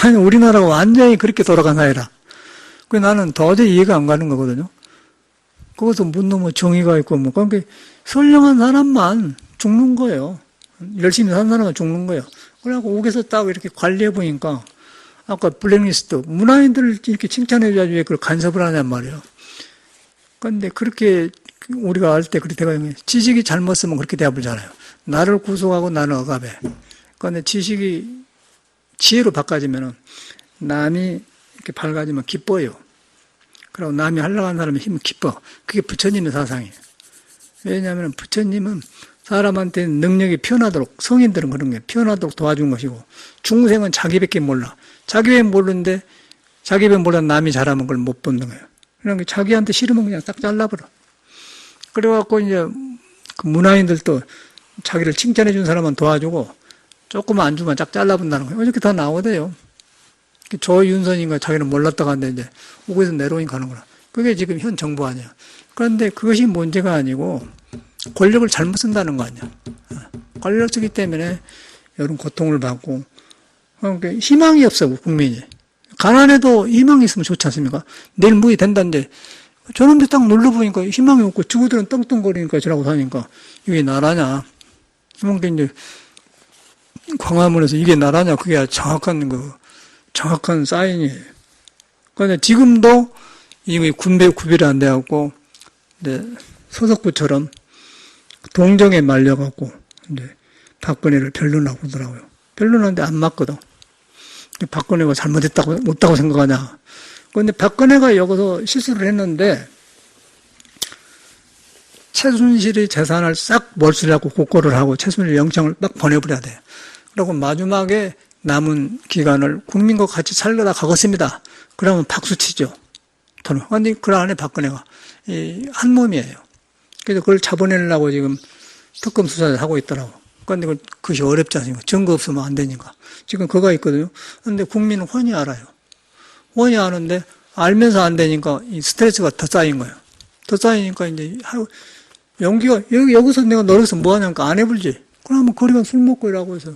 아니, 우리나라가 완전히 그렇게 돌아간 사회라. 그 나는 도저히 이해가 안 가는 거거든요. 거기서 묻는 뭐 정의가 있고 뭐, 그러니까 선량한 사람만 죽는 거예요. 열심히 사는 사람은 죽는 거예요. 그래갖고 옥에서 딱 이렇게 관리해보니까, 아까 블랙리스트, 문화인들을 이렇게 칭찬해줘야지 왜 그걸 간섭을 하냔 말이에요. 그런데 그렇게 우리가 알 때 그렇게 돼가지고 지식이 잘못 쓰면 그렇게 대합을잖아요. 나를 구속하고 나는 억압해. 그런데 지식이 지혜로 바꿔지면은 남이 이렇게 밝아지면 기뻐요. 그리고 남이 하려고 하는 사람의 힘은 기뻐. 그게 부처님의 사상이에요. 왜냐하면 부처님은 사람한테 능력이 피어나도록, 성인들은 그런 게 피어나도록 도와준 것이고, 중생은 자기밖에 몰라. 자기밖에 모르는데, 자기밖에 몰라도 남이 잘하면 그걸 못 본다는 거예요. 그러니까 자기한테 싫으면 그냥 딱 잘라버려. 그래갖고 이제 그 문화인들도 자기를 칭찬해 준 사람은 도와주고, 조금 안 주면 쫙 잘라본다는 거예요. 이렇게 다 나오대요. 조윤선인가 자기는 몰랐다가 하는데 이제 옥에서 내려오니까 하는 거라. 그게 지금 현 정부 아니야. 그런데 그것이 문제가 아니고 권력을 잘못 쓴다는 거 아니야. 권력 쓰기 때문에 이런 고통을 받고 그러니까 희망이 없어 국민이. 가난해도 희망이 있으면 좋지 않습니까? 내일 무이 된다는데 저런데 딱 눌러보니까 희망이 없고 주부들은 떵떵거리니까 저라고 사니까 이게 나라냐. 그러니까 이제 광화문에서 이게 나라냐. 그게 정확한 사인이에요. 그런데 지금도 이게 구별이 안 돼갖고, 서석부처럼 동정에 말려갖고, 이제 박근혜를 변론하고 그러더라고요. 변론하는데 안 맞거든. 박근혜가 못다고 생각하냐. 그런데 박근혜가 여기서 실수를 했는데, 최순실의 재산을 싹 몰수하고 고거를 하고 최순실 영장을 딱 보내버려야 돼요. 그리고 마지막에 남은 기간을 국민과 같이 살려다 가겠습니다. 그러면 박수 치죠. 그런데 그 안에 박근혜가 한 몸이에요. 그래서 그걸 잡아내려고 지금 특검 수사를 하고 있더라고. 그런데 그것이 어렵지 않습니까? 증거 없으면 안 되니까. 지금 그거가 있거든요. 그런데 국민은 훤히 알아요. 훤히 아는데 알면서 안 되니까 이 스트레스가 더 쌓인 거예요. 더 쌓이니까 이제 용기가 여기서 내가 노력해서 뭐 하냐니까 안 해볼지. 그러면 거리가 술 먹고 이라고 해서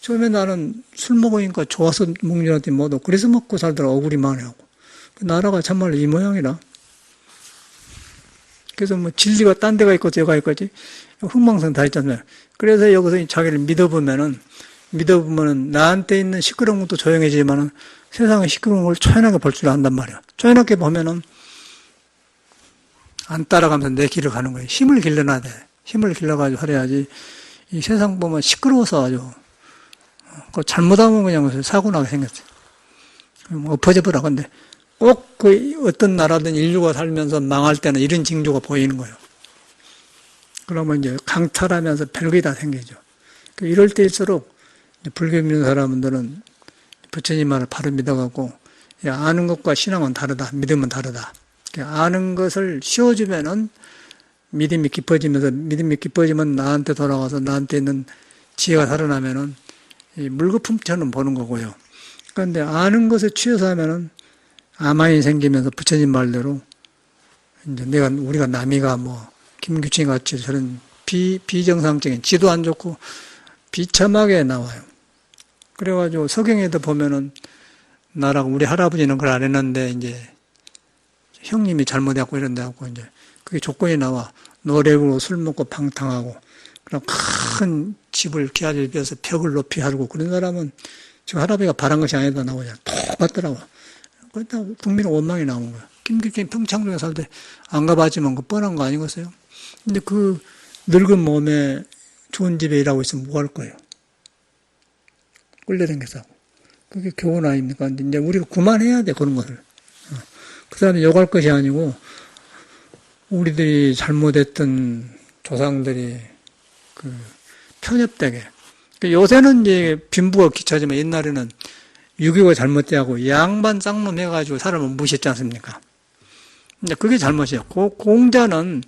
처음에 나는 술 먹으니까 좋아서 먹는 줄 알았더니 뭐도 그래서 먹고 살더라. 억울이 많아하고. 나라가 참말로 이 모양이라. 그래서 뭐 진리가 딴 데가 있고 저가 있겠지. 흥망성 다 있잖아요. 그래서 여기서 자기를 믿어보면은 나한테 있는 시끄러운 것도 조용해지지만은 세상의 시끄러운 걸 초연하게 볼 줄 안단 말이야. 초연하게 보면은 안 따라가면서 내 길을 가는 거예요. 힘을 길러놔야 돼. 힘을 길러가지고 하려야지. 이 세상 보면 시끄러워서 아주. 잘못하면 그냥 사고 나게 생겼어요. 엎어져 버려. 근데 꼭 그 어떤 나라든 인류가 살면서 망할 때는 이런 징조가 보이는 거예요. 그러면 이제 강탈하면서 별게 다 생기죠. 이럴 때일수록 불교 믿는 사람들은 부처님 말을 바로 믿어갖고, 아는 것과 신앙은 다르다. 믿음은 다르다. 아는 것을 씌워주면은 믿음이 깊어지면서, 믿음이 깊어지면 나한테 돌아와서 나한테 있는 지혜가 살아나면은 물거품처럼 보는 거고요. 그런데 아는 것에 취해서 하면은 아만이 생기면서 부처님 말대로 이제 우리가 남이가 뭐 김규清같이 저런 비정상적인 지도 안 좋고 비참하게 나와요. 그래가지고 서경에도 보면은 나라고 우리 할아버지는 그걸 안 했는데 이제 형님이 잘못해갖고 이런데 하고 이제 그게 조건이 나와. 노래 부르고 술 먹고 방탕하고 그럼 큰 집을 기아를 비워서 벽을 높이 하고 그런 사람은 지금 할아버지가 바란 것이 아니다 나오잖아. 똑같더라고. 그러다 국민은 원망이 나온 거야. 김규清평창동에 살 때 안 가봤지만 그 뻔한 거 아니겠어요? 근데 그 늙은 몸에 좋은 집에 일하고 있으면 뭐 할 거예요? 끌려다녀서. 그게 교훈 아닙니까? 근데 이제 우리가 그만해야 돼, 그런 것을. 그 사람이 욕할 것이 아니고, 우리들이 잘못했던 조상들이 편협되게. 요새는 이제 빈부가 귀차지만 옛날에는 유교가 잘못되고 양반 쌍놈 해가지고 사람을 무시했지 않습니까? 근데 그게 잘못이에요. 공자는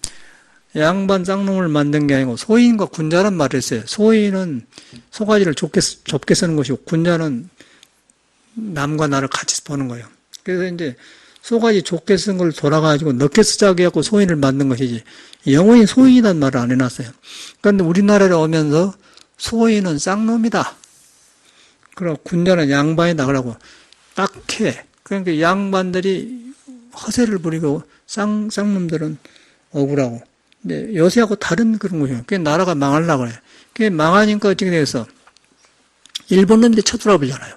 양반 쌍놈을 만든 게 아니고 소인과 군자란 말을 했어요. 소인은 소가지를 좁게 쓰는 것이고 군자는 남과 나를 같이 보는 거예요. 그래서 이제 소가지 좁게 쓴 걸 돌아가지고 넓게 쓰자고 해갖고 소인을 만든 것이지 영원히 소인이란 말을 안 해놨어요. 그런데 우리나라에 오면서 소인은 쌍놈이다. 그리고 군자는 양반이다. 그러고 딱해. 그러니까 양반들이 허세를 부리고 쌍놈들은 억울하고. 근데 요새하고 다른 그런 거예요. 그게 나라가 망하려고 그래. 그게 망하니까 어떻게 돼서 일본 놈들이 쳐들어와 버리잖아요.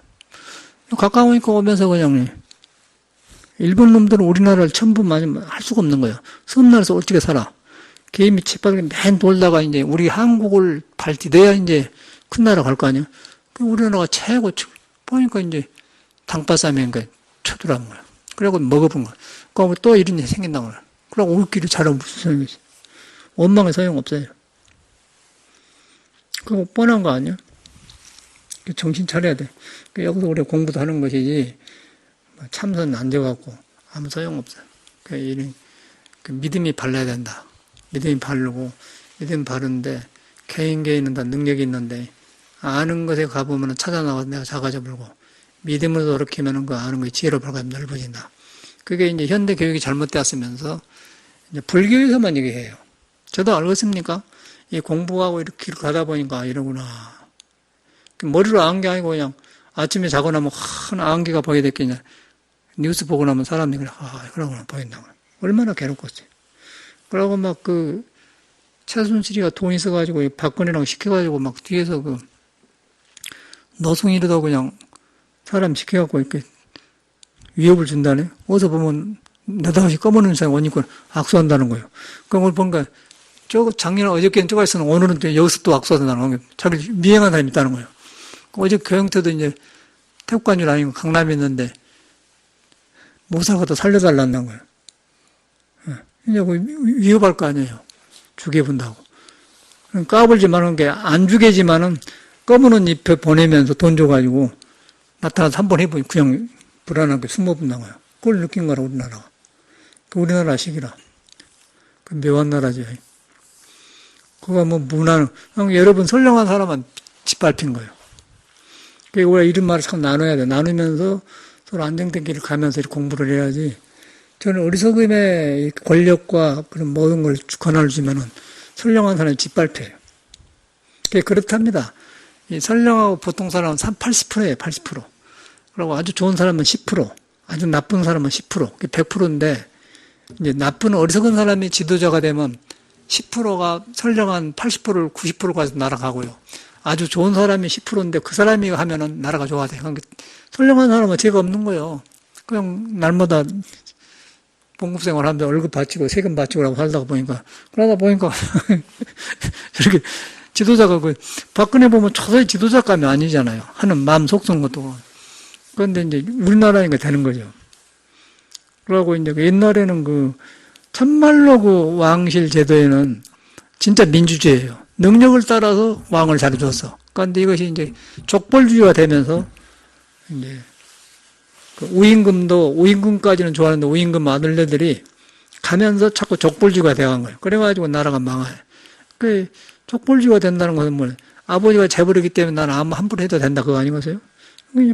가까우니까 오면서 그냥 일본 놈들은 우리나라를 전부 맞으면 할 수가 없는 거예요. 섬나라에서 어떻게 살아? 개미 쳇바퀴 맨 돌다가 이제 우리 한국을 발디뎌야 이제 큰 나라 갈 거 아니에요? 우리나라가 최고 보니까 이제 당바싸면니까 쳐들어온 거야. 그리고 먹어본 거야. 그러고 또 이런 일이 생긴다고 그래. 그러고 우리끼리 잘하면 무슨 소용이지? 원망에 소용없어요. 그거 뻔한 거 아니야? 정신 차려야 돼. 여기서 우리가 공부도 하는 것이지, 참선 안 돼갖고 아무 소용없어요. 이런 믿음이 발라야 된다. 믿음이 바르고, 믿음이 바른데, 개인은 다 능력이 있는데, 아는 것에 가보면 찾아나가서 내가 작아져 불고, 믿음을 돌이키면 그 아는 것이 지혜로 발가면 넓어진다. 그게 이제 현대 교육이 잘못되었으면서, 이제 불교에서만 얘기해요. 저도 알겠습니까? 이 공부하고 이렇게 가다 보니까 이러구나. 머리로 안 게 아니고 그냥 아침에 자고 나면 큰 안개가 보게 됐겠냐. 뉴스 보고 나면 사람들이 그러구나 보인다고. 얼마나 괴롭겠어요. 그러고 막 최순실이가 돈 있어가지고 박근혜랑 시켜가지고 막 뒤에서 노승일이도 그냥 사람 시켜갖고 이렇게 위협을 준다네. 어디서 보면 네다섯이 검은 눈사람 옷 입고 악수한다는 거예요. 그걸 보니까 작년 어저께는 저가 있었는 오늘은 또 여기서 또 악수한다는 거예요. 자기를 미행한 사람이 있다는 거예요. 어제 교영태도 이제 태국간 줄 아니고 강남에 있는데 모사가 더 살려달라는 거예요. 이제 위협할 거 아니에요. 죽여본다고. 까불지 말은 게 안 죽이지만은 검은 옷 입혀 보내면서 돈 줘가지고 나타나서 한번 해보니 그냥 불안하게 숨어본다는 거예요. 그걸 느낀 거라 우리나라가. 우리나라식이라. 그 묘한 나라지. 그거 뭐 여러분 선량한 사람은 짓밟힌 거예요. 그러니까 우리가 이런 말을 참 나눠야 돼. 나누면서 서로 안정된 길을 가면서 이렇게 공부를 해야지. 저는 어리석음의 권력과 그런 모든 걸 권한을 주면은 선량한 사람이 짓밟혀요. 그렇답니다. 이 선량하고 보통 사람은 80%예요, 80%. 그리고 아주 좋은 사람은 10%, 아주 나쁜 사람은 10%. 그게 100%인데, 이제 나쁜 어리석은 사람이 지도자가 되면 10%가 선량한 80%를 90%까지 날아가고요. 아주 좋은 사람이 10%인데 그 사람이 하면은 나라가 좋아져요. 그러니까 선량한 사람은 죄가 없는 거예요. 그냥 날마다 봉급생활 하면서 월급 바치고 세금 바치고 라고 살다가 보니까, 그러다 보니까 저렇게 지도자가 박근혜 보면 초사의 지도자감이 아니잖아요. 하는 마음 속성 것도. 그런데 이제 우리나라니까 되는 거죠. 그러고 이제 옛날에는 참말로 왕실 제도에는 진짜 민주주의예요. 능력을 따라서 왕을 잘해줬어. 그런데 이것이 이제 족벌주의가 되면서 이제 우임금까지는 좋아하는데 우임금 아들네들이 가면서 자꾸 족벌주의가 되어간 거예요. 그래가지고 나라가 망해. 그 족벌주의가 된다는 것은 뭐 아버지가 재벌이기 때문에 나는 아무 함부로 해도 된다 그거 아니겠어요?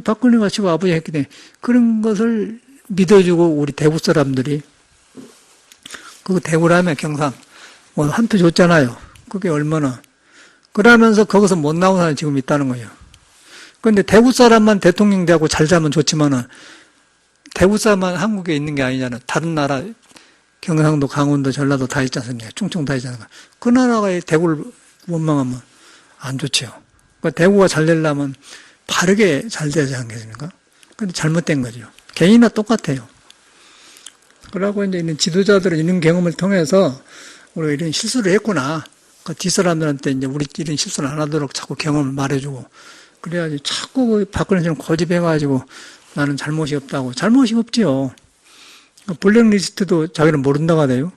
박근혜가 치고 아버지가 했기 때문에 그런 것을 믿어주고 우리 대구 사람들이 대구라면 경상 뭐 한 표 줬잖아요. 그게 얼마나 그러면서 거기서 못 나온 사람이 지금 있다는 거예요. 그런데 대구 사람만 대통령 되고 잘 자면 좋지만은 대구 사람만 한국에 있는 게 아니잖아요. 다른 나라 경상도, 강원도, 전라도 다 있지 않습니까? 충청 다 있잖아요. 그 나라가 대구를 원망하면 안 좋죠. 그러니까 대구가 잘 되려면 바르게 잘 돼야지 않겠습니까? 근데 잘못된 거죠. 개인이나 똑같아요. 그러고 이제 이런 지도자들은 이런 경험을 통해서 우리가 이런 실수를 했구나. 그 뒷사람들한테 이제 우리 이런 실수를 안 하도록 자꾸 경험을 말해주고 그래야지 자꾸 박근혜처럼 고집해가지고 나는 잘못이 없다고. 잘못이 없지요. 블랙리스트도 자기는 모른다고 하대요.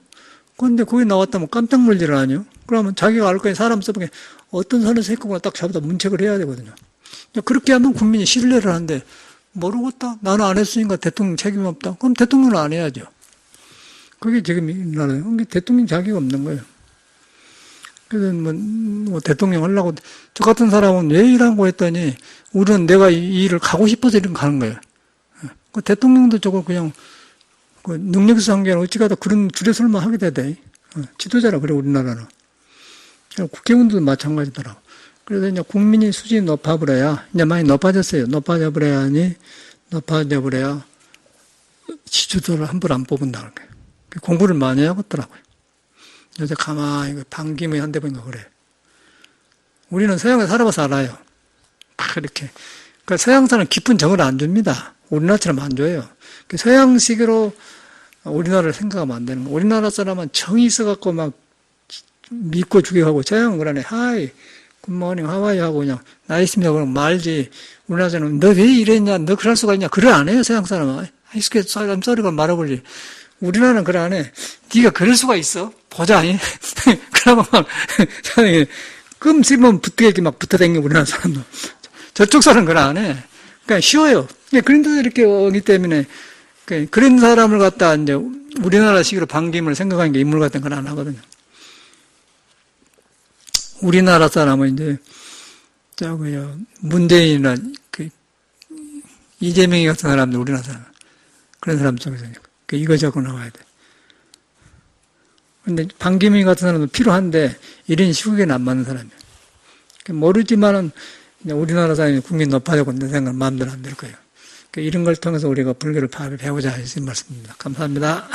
그런데 거기 나왔다면 깜짝 놀지를 않아요. 그러면 자기가 알 거니 사람 써보게 어떤 선을 세우거나 딱 잡아다 문책을 해야 되거든요. 그렇게 하면 국민이 신뢰를 하는데 모르겠다. 나는 안 했으니까 대통령 책임 없다. 그럼 대통령은 안 해야죠. 그게 지금 이 나라예요. 대통령 자격이 없는 거예요. 그래서 뭐 대통령 하려고 저 같은 사람은 왜 이러고 했더니 우리는 내가 이 일을 가고 싶어서 이런 가는 거예요. 그 대통령도 저거 그냥 능력에서 한 게 아니라 어찌 가다 그런 주례설만 하게 되대. 지도자라 그래 우리나라는. 국회의원들도 마찬가지더라고. 그래서 이제 국민이 수준이 높아버려야 이제 많이 높아졌어요. 높아져버려야 지도자를 함부로 안 뽑는다는 거예요. 공부를 많이 하겠더라고요. 요새 가만히 반기문이 한대 보니까 그래. 우리는 서양에 살아봐서 알아요. 막 이렇게. 그러니까 서양사는 깊은 정을 안 줍니다. 우리나라처럼 안 줘요. 서양식으로 우리나라를 생각하면 안 되는 거예요. 우리나라 사람은 정이 있어갖고 막 믿고 죽여가고 서양은 그러네. 하이, 굿모닝, 하와이 하고 그냥 나이스입니다. 그럼 말지. 우리나라 사람은 너 왜 이랬냐? 너 그럴 수가 있냐? 그래 안 해요. 서양 사람은. 이렇게 사람 소리가 말아버리지. 우리나라는 그래 안 해. 네가 그럴 수가 있어? 보자. 그러면 막 끔 씹으면 붙게 막 붙어다니는 우리나라 사람도. 저쪽 사람은 그래 안 해. 그러니까 쉬워요. 그런데도 이렇게 오기 때문에 그런 사람을 갖다 이제 우리나라식으로 반기문을 생각하는 게 인물 같은 건 안 하거든요. 우리나라 사람은 이제 문재인이나 이재명이 같은 사람들 우리나라 사람 그런 사람 속에서 이거저거 나와야 돼. 근데 반기문 같은 사람도 필요한데 이런 시국에는 안 맞는 사람이에요. 모르지만은 우리나라 사람이 국민 높아지고 내 생각은 마음대로 안 될 거예요. 이런 걸 통해서 우리가 불교를 배우자 하신 말씀입니다. 감사합니다.